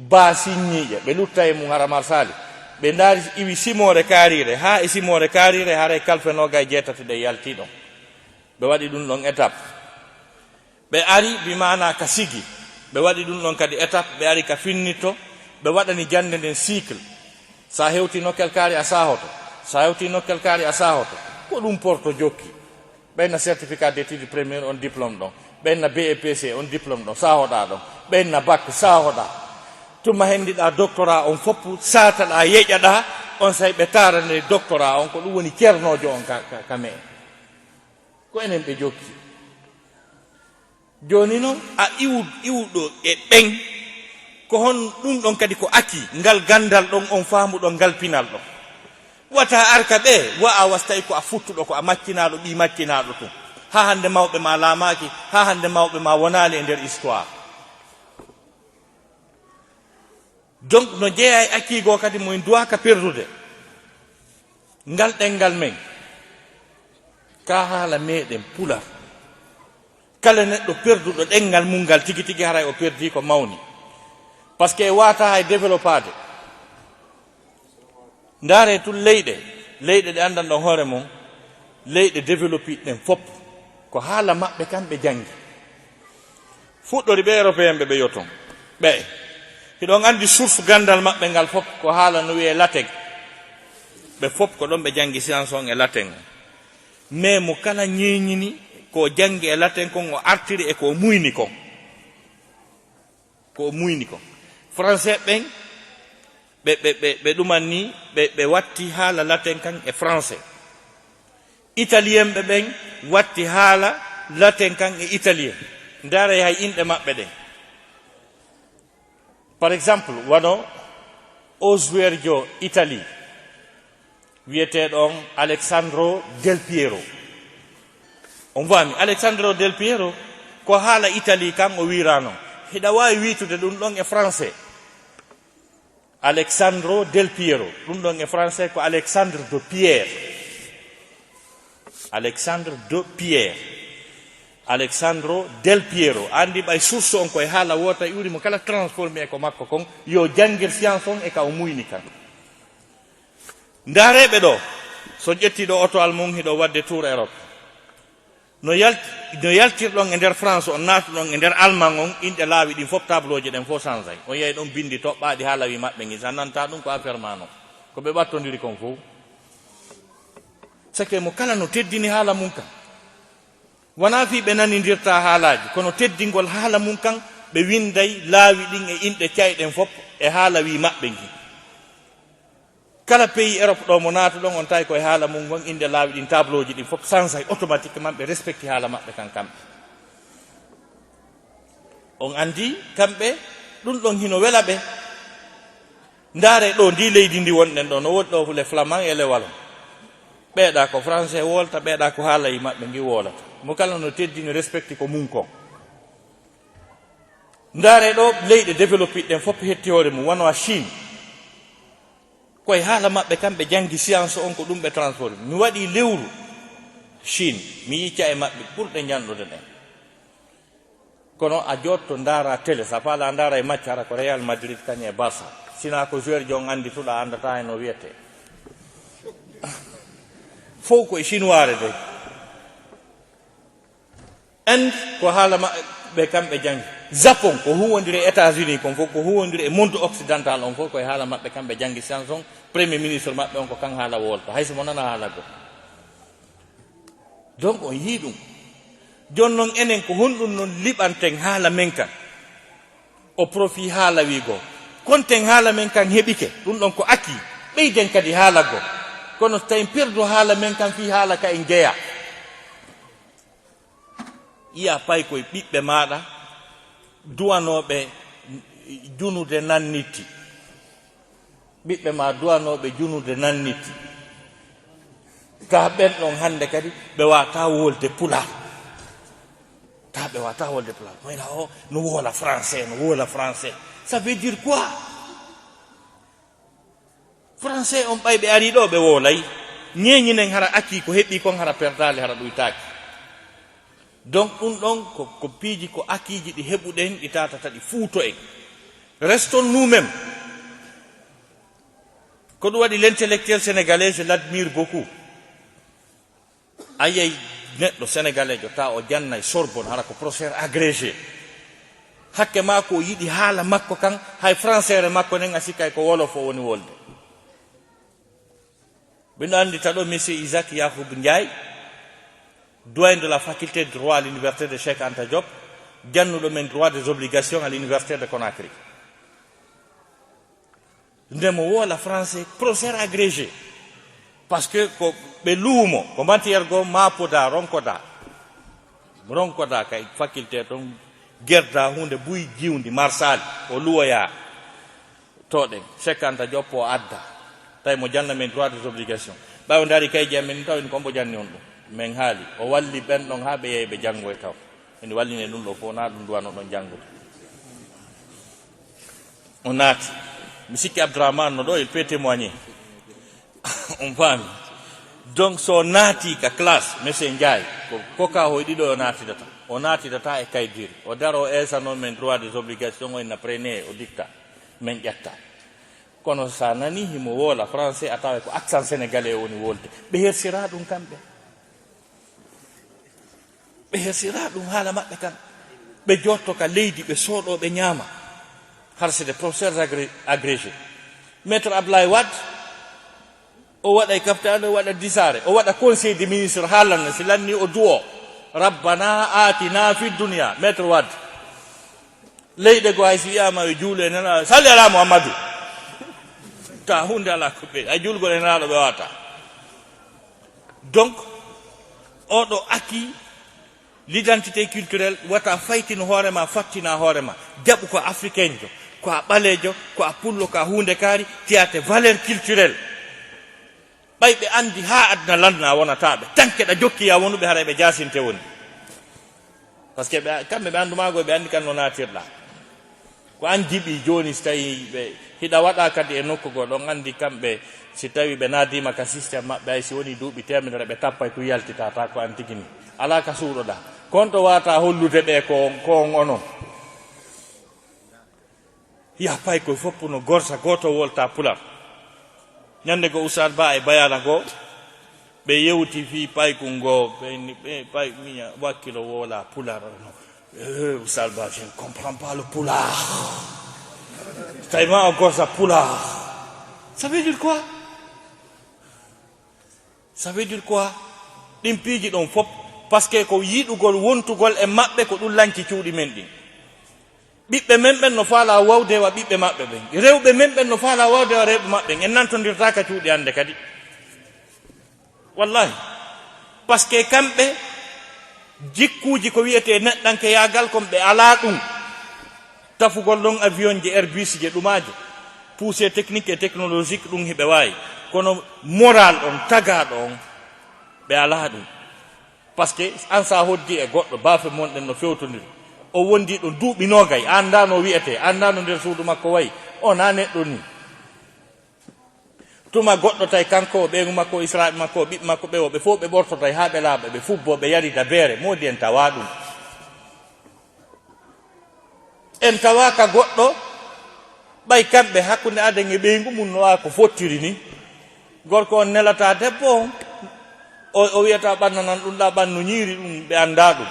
ba signiƴe ɓe lutta e mum haramar sali ɓe ndaari iwi simore karire ha e simore karire haara kalfe 27 ɗe yalti ɗon ɓe waɗi ɗum ɗon étape ɓe ari bi mana ka sigi ɓe waɗi ɗum ɗon kadi étape ɓe ari ka finnitto ɓe waɗani jande nden cycle sa hewti nokkel kaari a sahoto sa hewti nokkel kaari a sahoto ko ɗum porto jokki ɓenna certificat d'étude premiére on diplôme ɗon ɓenna BEPC on diplôme ɗon sahoɗa ɗon ɓenna bac sahoɗa tuma hendiɗa doctorat on foppu sataɗa yeƴaɗa on say ɓe tarane doctorat on ko ɗum woni ceernojo on ka me ko enen ɓe jokki joni noon a iwɗo e ɓen ko hon ɗum ɗon kadi ko aki ngal gandal ɗon on faamuɗo ngal pinal ɗon wata arka ɓe wa'a wastayi ko a futtuɗo ko a maccinaɗo ɓi maccinaɗo tun ha hande mawɓe ma laamaki ha hande mawɓe ma wonali e nder histoire donc no jeeya e akkigo kadi moye duwaka perdude ngal ɗengal men ka haala meɗen pular kala neɗɗo perduɗo ɗengal mum ngal tigi tigi haray o perdi ko mawni par ce que wata hay développade ndaare tun leyɗe ɗe andan ɗon hoore mum leyɗe développiɗe ɗen fopp ko haala maɓɓe kamɓe jangi fuɗɗori ɓe européen ɓe yoton ɓe hiɗon andi source gandal maɓɓe ngal fopp ko haala no wiye latin ɓe fopp ko ɗon ɓe jangi science on e latin mais mo kala ñeñini ko jangi e latin kon o artiri e ko muyni kon français ɓen ɓe ɗuman ni ɓe watti haala latin kan e français italien ɓe ɓen watti haala latin kan e italien ndaara hay inɗe maɓɓe ɗen par exemple wano o joueur Italie wiyeteɗon Alessandro Del Piero on wami Alessandro Del Piero ko haala Italie kan o wirano hiɗa wawi witude ɗum ɗon e français Alessandro Del Piero ɗum ɗon e français ko Alexandre de Pierre Alessandro Del Piero andi ɓay source on koye haala wota iwri mo kala transformé ko makko kon yo jangguir science on e ka o muyni kan ndareɓe ɗo so ƴetti ɗo oto al mum hiɗo wadde tour Europe no yaltirɗon e nder France on naatuɗon e nder allemand on inɗe laawi ɗin fof tableauji ɗen fof changé on yeyi ɗon bindi toɓɓaɗi haalawi maɓɓe ngi sa nanta ɗum ko affaire ma non ko ɓe ɓattodiri kon fof sake mo kala no teddini haala mum kan wona fi ɓe nanidirta haalaji kono teddingol haala mum kan ɓe winday laawi ɗin e inɗe cayɗen fof e haala wi maɓɓe ngi kala pays Europe ɗo mo naatuɗon on tawi koye haala mum gon inde laawi ɗin tableau ji ɗin fof changé automatiquement ɓe respecti haala maɓɓe kan kamɓe on andi kamɓe ɗum ɗon hino wela ɓe ndaare ɗo ndi leydi ndi wonɗen ɗo no woɗi ɗo le flamand e le wallon ɓeeɗa ko français wolta ɓeeɗa ko haala yi maɓɓe ngi wolata mo kala no teddini respecti ko mum kon ndaare ɗo leyɗe développé ɗen fof hetti hoore mum wono a Chine koye haala maɓɓe kamɓe jangi science on ko ɗum ɓe transformé mi waɗi lewru Chine mi yicca e maɓɓe ɓurɗe ñanɗude ɗen kono a jotto ndaara télé sa faala ndaara e macce hara ko Real Madrid kañum e Barça sina ko joueur jon andi tuɗa andata hen no wiyete fof koye chinoire de andi ko haala maɓɓe kamɓe jangi Japon ko huwodiri e États-Unis kon fof ko huwodiri e monde occidental on fof koye haala maɓɓe kamɓe jangi science on premier ministre maɓɓe on ko kan haala wolta hayso mo nana haala go donc on yii ɗum jon noon enen ko honɗum noon liɓanten haala men kan o profit haala wi goo konten haala men kan heɓike ɗum ɗon ko acquis ɓeyden kadi haala goo kono so tawi perdo haala men kan fi haala ka en jeeya iya pay koye ɓiɓɓe maɗa duwanoɓe junude nannitti ɓiɓɓe ma duwanoɓe junude nannitti ta ɓen ɗon hande kadi ɓe wata wolde pulaar ta ɓe wata wolde pulaar moyna o no wola français no wola français ça veut dire quoi français on ɓay ɓe ari ɗo ɓe wolay ñeñinen hara acci ko heɓɓi kon hara perdali hara ɗuytaki donc ɗum ɗon ko piiji ko akkiji ɗi heɓuɗen ɗi tatata ɗi fuuto en reston nous mêmes ko ɗum waɗi l'intellectuel sénégalais je l'admire beaucoup a yeyi neɗɗo sénégalais jo ta o jannay Sorbonne hara ko professeur agrégé hakke ma ko yiɗi haala makko kan hay français re makko nen a sikkay ko wolof o woni wolde ɓeɗo andita ɗo monsieur Isaac Yahoub Ndiaye doyen de la faculté de droit à l'université de Cheikh Anta Diop jannuɗo men droit des obligations à l'université de Conakry ndemo wola français professeur agrégé par ce que ko ɓe luumo ko mantiyergo mapoda ronkoda kay faculté ton gerda hunde buy jiwdi marsali o luwoya toɗen Cheikh Anta Diop o adda tawi mo janna men droit des obligations ɓawi daari kay jemin taw en kombo janni on ɗum min haali o walli ɓen ɗon ha ɓe yeyi ɓe janngoy taw ene walline ɗum ɗo fof na ɗum duwano ɗon janngude o naati mi sikki Abdourahmane no ɗo il peut témoigner on faami donc so naati ka classe monsieur Ndiaye ko koka hoy ɗiɗo o naatidata e kaydiri o daro o esa noon men droit des obligations o en apprenait o dicta min ƴetta kono sa nani himo woola français a tawa ko accent sénégalais woni wolde ɓe hersira ɗum kamɓe ɓe hersira ɗum haala maɓɓe kan ɓe jotto ka leydi ɓe sooɗo ɓe ñaama har c'est des professeurs agrégés maître Ablaye Wade o waɗa e capitale o waɗa disare o waɗa conseil des ministres haalanno si lanni o duwo rabbana atina fi dunia maître Wade leyɗe go hay si wiyama yo juulo e nena salli ala Mouhammadou ta hunde ala ko ɓe ay julgol e nenaɗo ɓe wata donc oɗo acquis l'identité culturelle wata faytino hoorema fattina hoorema jaɓu ko africain jo ko a ɓalejo ko a pullo ko a hunde kaari tiyate valeur culturelle ɓay ɓe andi ha adna landna wonataɓe tankeɗa jokkiya wonuɓe hara ɓe jasinte woni par ce que kamɓe ɓe andumago ɓe andi kan no natirɗa ko an jiɓi joni so tawi ɓe hiɗa waɗa kadi e nokkugo ɗon andi kamɓe si tawi ɓe nadima ka systéme maɓɓe ay si woni duuɓi temedere ɓe tappay ko yaltitata ko an tigini ala ka suuɗoɗa konto wata hollude ɓe ko on onon ya pay koye fopp no gorsa goto wolta pular ñande go Oustad Ba e bayana go ɓe yewti fi payku ngo ɓe pay miña wakkilo wola pular Oustaz Ba, je ne comprends pas le poulard. Tellement encore ça poulard. Ça veut dire quoi? Ça veut dire quoi? Ɗin piiji ɗon fop parce que ko yiɗugol wontugol e maɓɓe ko ɗum lanci cuuɗi men ɗin. ɓiɓɓe men ɓen no faala wawde wa ɓiɓɓe maɓɓe ɓen, rewɓe men ɓen no faala wawde wa rewɓe maɓɓe en nantodirtaka cuuɗi hande kadi. Wallahi parce que kamɓe jikkuji ko wiyete neɗɗanke yagal kom ɓe ala ɗum tafugol ɗon avion ji Airbus je ɗumajo poussé technique et technologique ɗum hiɓe wawi kono moral on tagaɗo on ɓe ala ɗum parce que an sa hoddi e goɗɗo bafe monɗen no fewtodiri o wondi ɗo duuɓi nogay anda no wiyete anda no nder suudu makko wayi o na neɗɗo ni tuma goɗɗo tay kanko o ɓeygu makko israɓe makko o ɓiɓɓe makko ɓe o ɓe fof ɓe ɓortotay ha ɓe laaɓa ɓe fubbo ɓe yarida beere modi en tawa ɗum en tawaka goɗɗo ɓay kamɓe hakkude aden e ɓeygu mum no wawa ko fottiri ni gorko on nelata debbo on o wiyata ɓannanan ɗum ɗa ɓannu ñiiri ɗum ɓe anda ɗum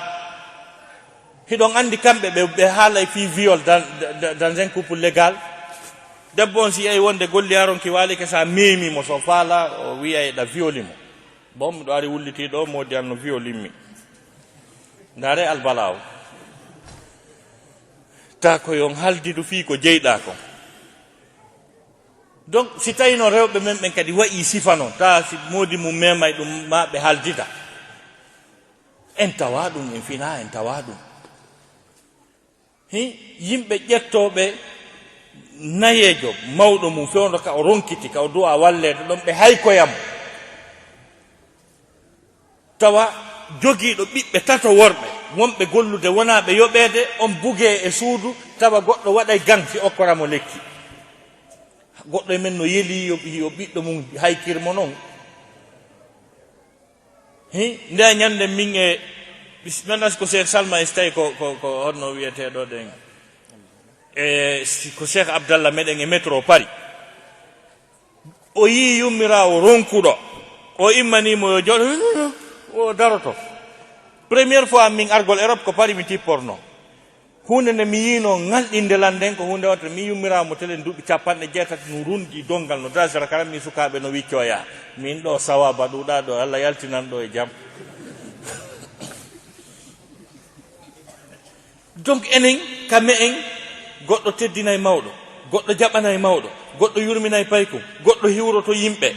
hiɗon andi kamɓe ɓe haalay fi viol dans un couple légal debbo on si yeyi wonde golliyaron ki waalike sa memimo so faala o wiya eɗa violimo bon miɗo ari wullitiɗo modi an no violimmi ndaare albalaw ta ko yon haldidu fi ko jeyɗa kon donc si tawi no rewɓe men ɓen kadi wayi sifa noon ta si modi mum memay ɗum ma ɓe haldita en tawa ɗum en fina en tawa ɗum yimɓe ƴettoɓe nayejo mawɗo mum fewndo ka o ronkiti ka o duwa wallede ɗon ɓe haykoyam tawa jogiiɗo ɓiɓɓe tato worɓe wonɓe gollude wonaɓe yoɓede on buge e suudu tawa goɗɗo waɗay gang si okkoramo lekki goɗɗo e men no yeli yo ɓiɗɗo mum haykirmo noon nde ñande min e maintenant ko Cheikh Salma so tawi ko honno wiyeteɗo ɗen ko Cheikh Abdallah meɗen e métro Paris o yi yummirawo ronkuɗo o immanimo yo jooɗo o daroto premiére fois min argol Europe ko Paris mi tipporno hunde nde mi yino ngalɗinde landen ko hunde watta mi yummirawo mo telen duuɓi 60 no rundi dongal no dasara kala mi sukaɓe no wiccoya min ɗo sawaba ɗuɗa ɗo Allah yaltinan ɗo e jaam donc enen kamɓe en goɗɗo teddinay mawɗo goɗɗo jaɓanay mawɗo goɗɗo yurminay payko goɗɗo hiwroto yimɓe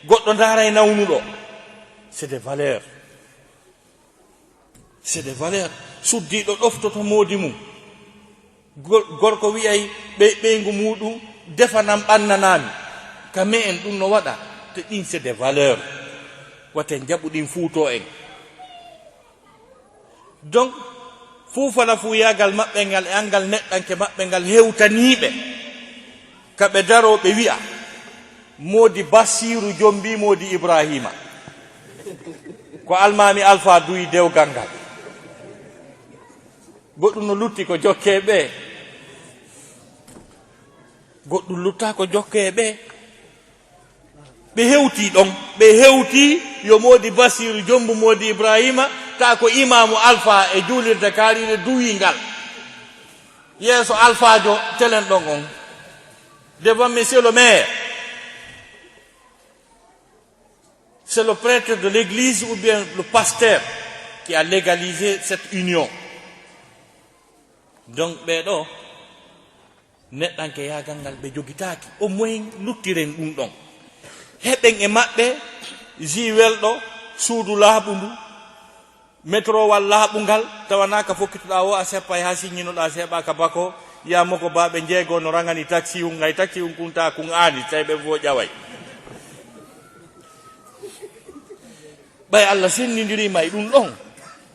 goɗɗo daaray nawnuɗo c'est des valeurs suddiɗo ɗoftoto moodi mum gorko wiyay ɓeygu muɗum defanam ɓannanami kamɓe en ɗum no waɗa te ɗin c'est des valeurs waten jaɓu ɗin fuuto en donc fuufala fuu yagal maɓɓe ngal e angal neɗɗanke maɓɓe ngal hewtaniiɓe kaɓe daroɓe wi'a moodi Basiru jombi moodi Ibrahima ko almami Alpha duyi dewgal ngal goɗɗum no lutti ko jokkeɓe goɗɗum lutta ko jokkeɓe ɓe hewti ɗon ɓe hewti yo moodi Basiru jombu moodi Ibrahima ta ko imamu Alpha e juulirde kaariɗe duwingal yeeso Alpha jo telen ɗon on devant monsieur le maire c'est le prêtre de l'église ou bien le pasteur qui a légalisé cette union donc ɓeɗo neɗɗanke yagal ngal ɓe jogitaki au moins luttiren ɗum ɗon heɓen e maɓɓe ji welɗo suudu laaɓu ndu métro wal laaɓungal tawanaka fokkitoɗa o a seppay ha siñinoɗa seeɓaka bako yamo ko baɓe jeego no rangani taxi um ngay taxi um kunta kun aani tawi ɓe fo ƴaway ɓay Allah sennidirima e ɗum ɗon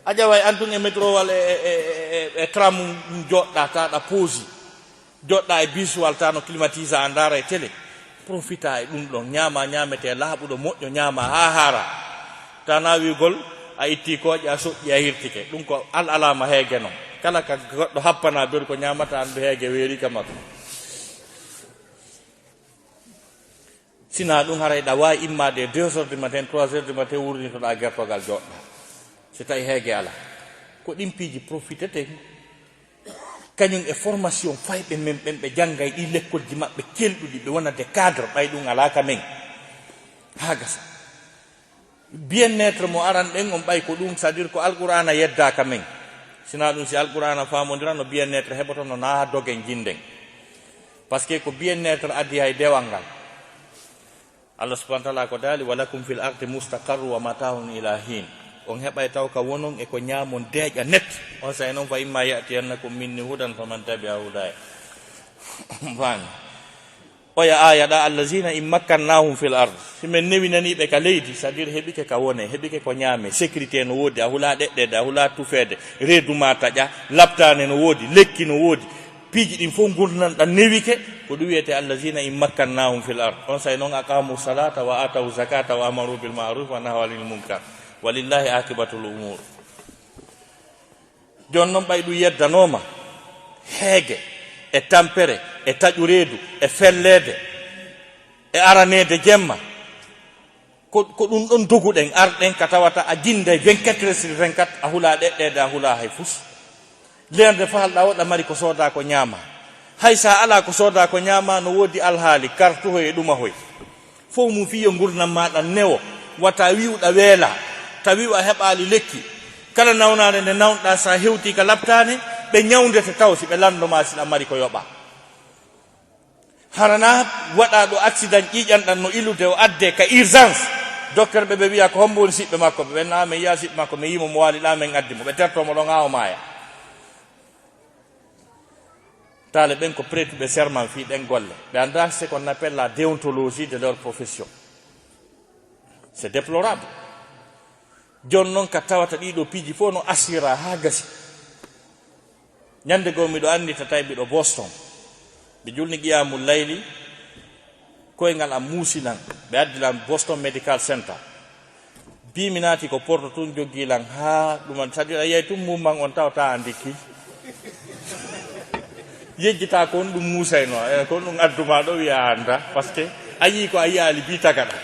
a ƴaway antun e métro wal e tram joɗɗa taɗa poosi joɗɗa e bisuwal ta no climatise a ndara e télé profita e ɗum ɗon ñama ñamete laaɓuɗo moƴƴo ñama ha haara ta nawigol a itti kooƴe a soƴƴi a hirtike ɗum ko alama heege noon kala ka goɗɗo happana beru ko ñamata andu heege weeri ka makko sina ɗum haray ɗa wawi immade 2 heures du matin 3 heures du matin wurnitoɗa gertogal joɗɗa so tawi heege ala ko ɗin piiji profitete kañum e formation fayɓe men ɓen ɓe janggay ɗi lekkolji maɓɓe kelɗuɗi ɓe wonade cadre ɓay ɗum alaka men ha gasa bien-être mo aran ɗen on ɓay ko ɗum c'est à dire ko alqur'ana yeddaka men sina ɗum si alqur'ana famodira no bien-être heɓoto no na dogen jinden par ce que ko bien-être addi hay dewal ngal Allah subhanahu wa ta'ala ko dali walakum fil ardi mustaqarru wa mata'un ila hin on heɓay taw ka wonon e ko ñaamon deeƴa net on say noon fa imma ya'tiyannakum minni hudan faman tabi'a hudaya van oya aya ɗa allazina in makkannahum fil ard simen newinaniɓe ka leydi c'est à dire heɓike ka wone heɓike ko ñaame sécurité no woodi a hula ɗeɗɗede a hula tufede reedu ma taƴa laptane no woodi lekki no woodi piiji ɗin fof gurnan ɗan newike ko ɗum wiyete allazina in makkannahum fil ard on say noon aqamu salata wa atawu zakata wa amaru bil ma'ruf wa nahaw anil munkar walillahi akibatul umur jon noon ɓay ɗum yeddanoma heege e tampere e taƴu reedu e fellede e aranede jemma ko ɗum ɗon doguɗen arɗen ka tawata a jinda 24 heures sur 24 a hula ɗeɗɗede a hula hay fus lerde falɗa woɗa mari ko sooda ko ñaama hay sa ala ko sooda ko ñaama no woodi alhaali kartuhoy e ɗuma hoy fof mum fiyo gurdam maɗa newo wata wiwɗa weela tawi a heɓali lekki kala nawnade nde nawɗa sa hewti ka laptane ɓe ñawdete taw si ɓe landoma siɗa mari ko yoɓa harana waɗa ɗo accident ƴiƴanɗan no ilude o adde ka urgence docteur ɓe wiya ko hombo woni siɓɓe makko ɓe ɓenna min yiya siɓɓe makko mi yimo mo waliɗa min addimo ɓe tertomo ɗon ha o maaya tale ɓen ko prêtuɓe serment fi ɗen golle ɓe anda ce qu'on appelle la déontologie de leur profession c'est déplorable jon noon ka tawata ɗiɗo piiji fof no assira ha gasi ñande goo miɗo anndi tatay mbiɗo Boston ɓe julni qiyamul layli koyngal am muusinan ɓe addilan Boston Medical Center bimi naati ko porto tun joggilan ha ɗuman c'est à dire a yiyay tum mumman on tawata a ndikki yejjita ko on ɗum muusayno ko on ɗum adduma ɗo wiya anda par ce que a yii ko a yiyali bi tagaɗa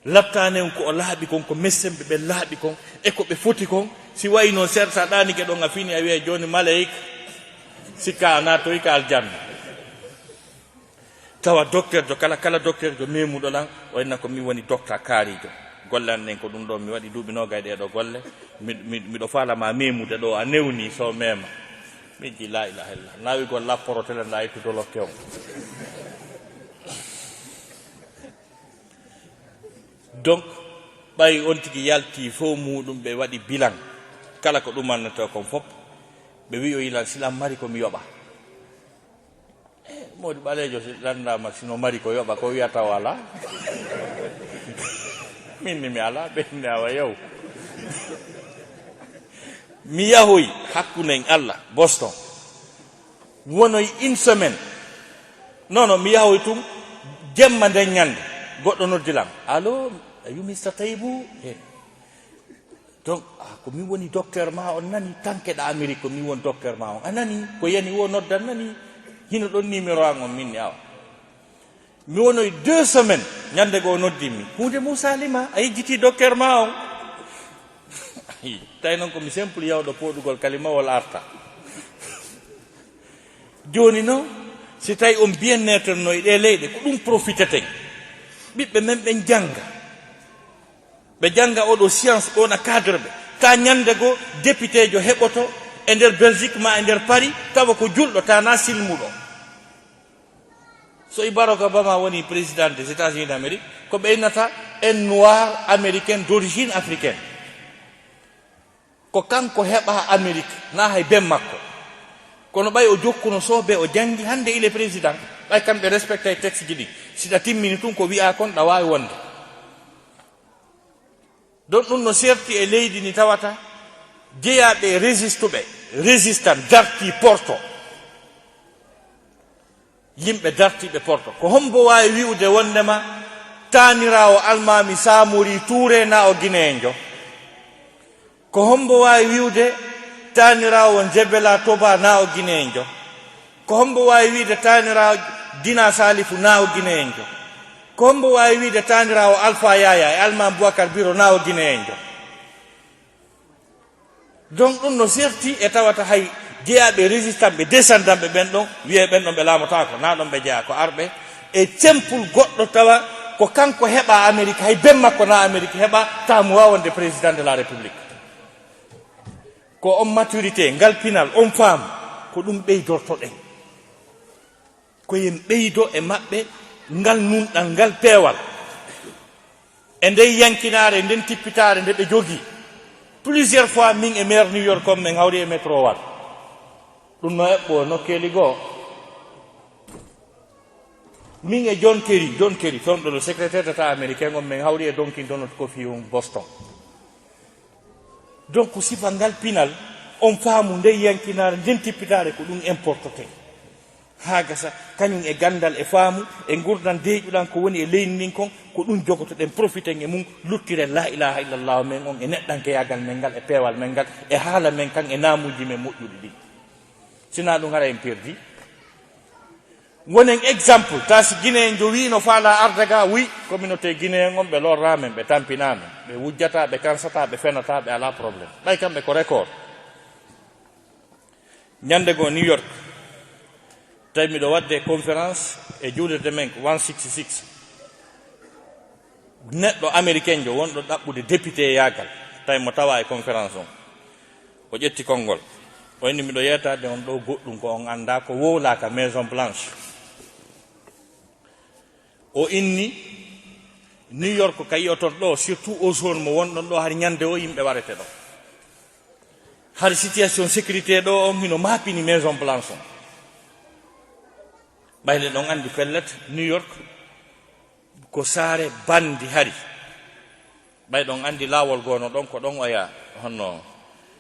laptane ko o laaɓi kon ko messemɓe ɓe laaɓi kon e ko ɓe foti kon si wayi noon serta ɗanike ɗon a fini a wiya joni malayika sikka a natoyi ka aljanna tawa docteur jo kala docteur jo memuɗo lan o inna ko min woni docteur kaarijo golle an ɗen ko ɗum ɗo mi waɗi duuɓi nogay ɗeɗo golle miɗo falama memude ɗo a newni so mema min ji la ilaha illah nawigol lapporotele nda ittudolokke on donc ɓay on tigi yalti fof muɗum ɓe waɗi bilan kala ko ɗumannoto kon fof ɓe wi o yilan silam mari komi yoɓa modi ɓalejo si landama sino mari ko yoɓa ko wiyata o ala minni mi ala ɓenne awa yaw mi yahoy hakkunden Allah Boston wonoy une semaine non mi yahoy tum jemma nden ñande goɗɗo noddilam allo ayu Mr Taibou donc ko min woni docteur ma on nani tankeɗa Amérique ko min woni docteur ma on a nani ko yani wo noddan nani hino ɗon numéro an on minni awa mi wonoy 2 semaines ñande goo noddimi hunde Moussa Lima a yejjiti docteur ma on tawi noon komi simple yawɗo poɗugol kalimawol arta joni noon si tawi on bien-être no e ɗe leyɗe ko ɗum profiteten ɓiɓɓe men ɓen janga ɓe janga oɗo science ɗona cadre ɓe ta ñande goo député jo heɓoto e nder Belgique ma e nder Paris tawa ko julɗo tana silmuɗo so Barack Obama woni président des États-Unis d'Amérique ko ɓe innata un noir américain d'origine africaine ko kanko heɓa Amérique na hay ben makko kono ɓay o jokkuno soɓe o jangi hande il est président ɓay kamɓe respecta e texte ji ɗi siɗa timmini tun ko wi'a kon ɗa wawi wonde don ɗum no serti e leydi ni tawata jeeyaɓe résistuɓe résistant darti porto yimɓe dartiɓe porto ko hombo wawi wi'ude wondema tanirawo almami Samori Touré na o guinéenjo ko hombo wawi wiwde tanirawo Jebela Toba na o guinéenjo ko hombo wawi wiide tanirawo dina salifu nawo guinéen jo kombo wawi wiide tanirawo alpha yaya e alman boubacar biro nawo guinéen jo donc ɗum no serti e tawata hay jeeyaɓe résistant ɓe descendant ɓe ɓen ɗon wiye ɓen ɗon ɓe laamotako na ɗon ɓe jeeya ko arɓe e tempul goɗɗo tawa ko kanko heɓa amérique hay ben makko na amérique heɓa tamu wawonde président de la république ko on maturité ngal pinal on faamu ko ɗum ɓeydortoɗen koyen ɓeydo e maɓɓe ngal nunɗal ngal peewal e nden yankinare nden tippitare nde ɓe jogii plusieurs fois min e maire New York comme min hawri e métro wat ɗum no eɓɓo nokkeli goo min e John Kerry toon ɗo le secrétaire d'état américain on min hawri e Dunkin Donut Coffee Boston donc sifa ngal pinal on faamu nde yankinare nden tippitare ko ɗum importote ha gasa kañum e gandal e faamu e gurdan deeƴuɗan ko woni e leydi ndin kon ko ɗum jogotoɗen profiten e mum luttiren la ilaha illallah men on e neɗɗanke yagal men ngal e peewal men ngal e haala men kan e naamuji men moƴƴuɗi ɗi sina ɗum hara en perdi wonen exemple tasi guinéen jo wi no faala ardaga wi communauté guinéen on ɓe lorramen ɓe tampinamen ɓe wujjata ɓe kansata ɓe fenata ɓe ala probléme ɓay kamɓe ko record ñande goo New York tawi miɗo wadde conférence e juulirde men ko 166 neɗɗo américain jo wonɗo ɗaɓɓude député yagal tawi mo tawa e conférence on o ƴetti konngol o inni miɗo yettade on ɗo goɗɗum ko on anda ko wowlaka maison blanche o inni New York kay yoton ɗo surtout aux zone mo wonɗon ɗo har ñande o yimɓe warete ɗo har situation sécurité ɗo on hino maapini maison blanche on ɓayle ɗon andi pellet New York ko saare bandi hari ɓay ɗon andi laawol goono ɗon ko ɗon oya honno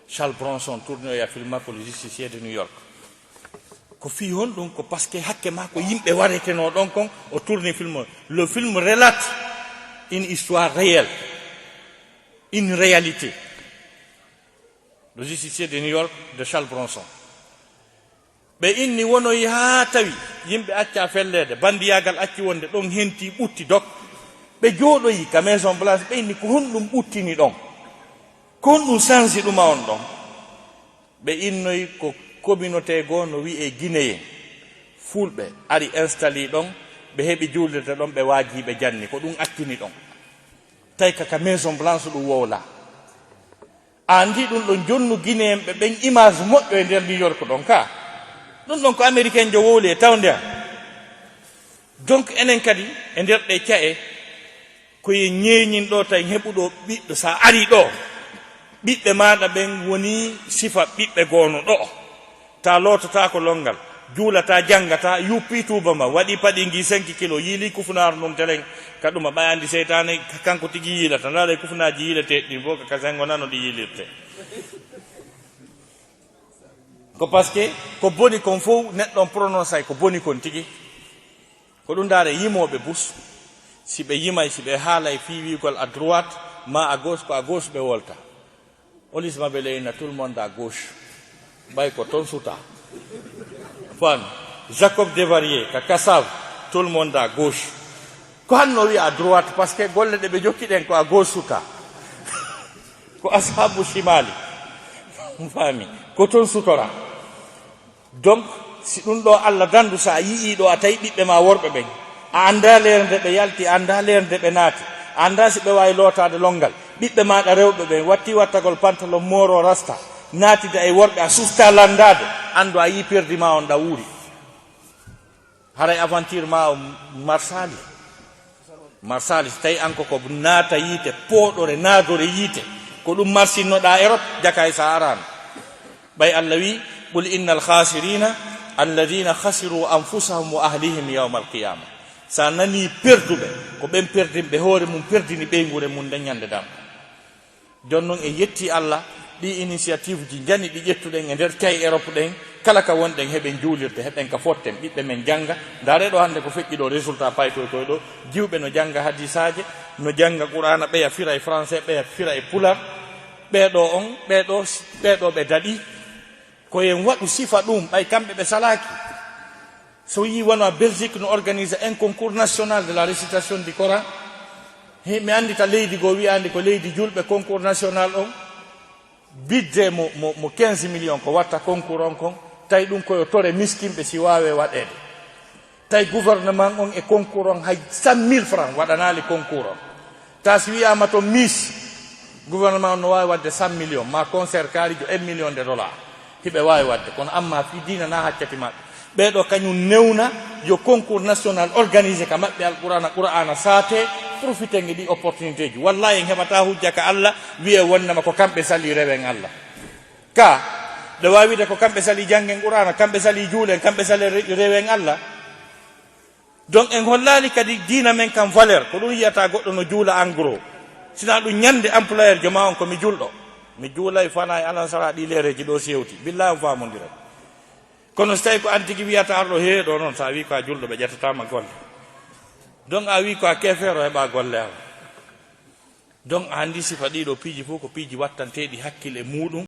Charles Bronson tourné oya filmako le justicier de New York ko fi hon ɗum ko par ce que hakke ma ko yimɓe wareteno ɗon kon o tourné film le film relate une histoire réelle une réalité le justicier de New York de Charles Bronson ɓe inni wonoyi haa tawi yimɓe acca fellede bandiyagal acci wonde ɗon henti ɓutti dok ɓe jooɗoyi ka maison blanche ɓe inni ko honɗum ɓuttini ɗon ko honɗum change ɗuma on ɗon ɓe innoyi ko communauté goo no wiye guinéen fulɓe ari installé ɗon ɓe heɓi juulirde ɗon ɓe waaji ɓe janni ko ɗum attini ɗon tawi kaka maison blanche ɗum wowla andi ɗum ɗon jonnu guinéen ɓe ɓen image moƴƴo e nder New York ɗon ka ɗum ɗon ko américain jo wowli e tawde am donc enen kadi e nder ɗe cae koye ñeeñin ɗo tawi heɓuɗo ɓiɗɗo sa ari ɗo ɓiɓɓe maɗa ɓen woni sifa ɓiɓɓe goono ɗo ta lotota ko longal juulata janggata yuppi tuuba ma waɗi paɗingi 5 kilo yiili kufunaru ɗum telen ka ɗuma ɓay andi seytane kanko tigi yiilata ndaɗa e kufunaji yiileteɗi ɗi bo kaka sengo nano ɗi yiilirte ko par ce que ko boni kon fof neɗɗon prononce ko boni kon tigi ko ɗum daare yimoɓe bus si ɓe yimay si ɓe haalay fiiwigol à droite ma à gauche ko à gauche ɓe wolta police maɓe leyna tout le monde à gauche ɓay ko toon suta fan Jacob Devarier ka Kassav tout le monde à gauche ko hanno wi à droite par ce que golle ɗe ɓe jokkiɗen ko à gauche suta ko ashabu shimali fami ko toon sutora donc si ɗum ɗo Allah dandu sa yii ɗo a tawi ɓiɓɓe ma worɓe ɓen a anda leerde ɓe yalti a anda leerde ɓe naati a anda si ɓe wawi lotade longal ɓiɓɓe maɗa rewɓe ɓen watti wattagol pantalon moro rasta naatide e worɓe a susta landade andu a yi perdi ma on ɗa wuuri haray aventure ma o marsali so tawi anko ko naata yiite pooɗore naadore yiite ko ɗum marsinnoɗa Europe jakay sa arano ɓay Allah wi qul inna alkhasirina alladina khasiru anfusahum wa ahlihim yawma alqiyama sa nani perduɓe ko ɓen perdinɓe hoore mum perdini ɓeygure mum nde ñande dam jon noon e yetti Allah ɗi initiative ji jani ɗi ƴettuɗen e nder kay Europe ɗen kala ka wonɗen heɓen juulirde heɓen ka fotten ɓiɓɓe men janga ndareɗo hande ko feƴƴi ɗo résultat paytoytoy ɗo jiwɓe no janga hadisaje no janga qur'ana ɓeya fira e français ɓeya fira e pular ɓeɗo on ɓeɗo ɓe daɗi koyen waɗu sifa ɗum ɓay kamɓe ɓe salaki so yi wona Belgique no organise un concours national de la récitation du Coran mi andita leydi go wi'andi ko leydi julɓe concours national on budget mo 15 millions ko watta concours on kon tawi ɗum koyo tore miskimɓe si wawe waɗede tawi gouvernement on e concours on hay 100 000 francs waɗanali concours on ta si wiyama to miss gouvernement on no wawi wadde 100 millions ma concert kaarijo 1 million de dollars hiɓe wawi wadde kono amma fi dina na haccati maɓɓe ɓeɗo kañum newna yo concours national organisé ka maɓɓe qur'ana saate profité ngi ɗi opportunité ji wallahi en heɓata hujja ka Allah wiye wonnama ko kamɓe sali rewen Allah ka ɗe wawi wide ko kamɓe sali janggen qur'ana kamɓe sali juulen kamɓe sali rewen Allah donc en hollali kadi dina men kam valeur ko ɗum yiyata goɗɗo no juula en gros sina ɗum ñande employeur joma on ko mi julɗo mi juulay fana e alansara ɗi lereji ɗo sewti billahi on famodira kono so tawi ko an tigui wiyata arɗo heeɗo noon sa wi ko a julɗo ɓe ƴettatama golle donc a wi ko a kefeero heɓa golle am donc a andi sifa ɗiɗo piiji fof ko piiji wattanteɗi hakkille muɗum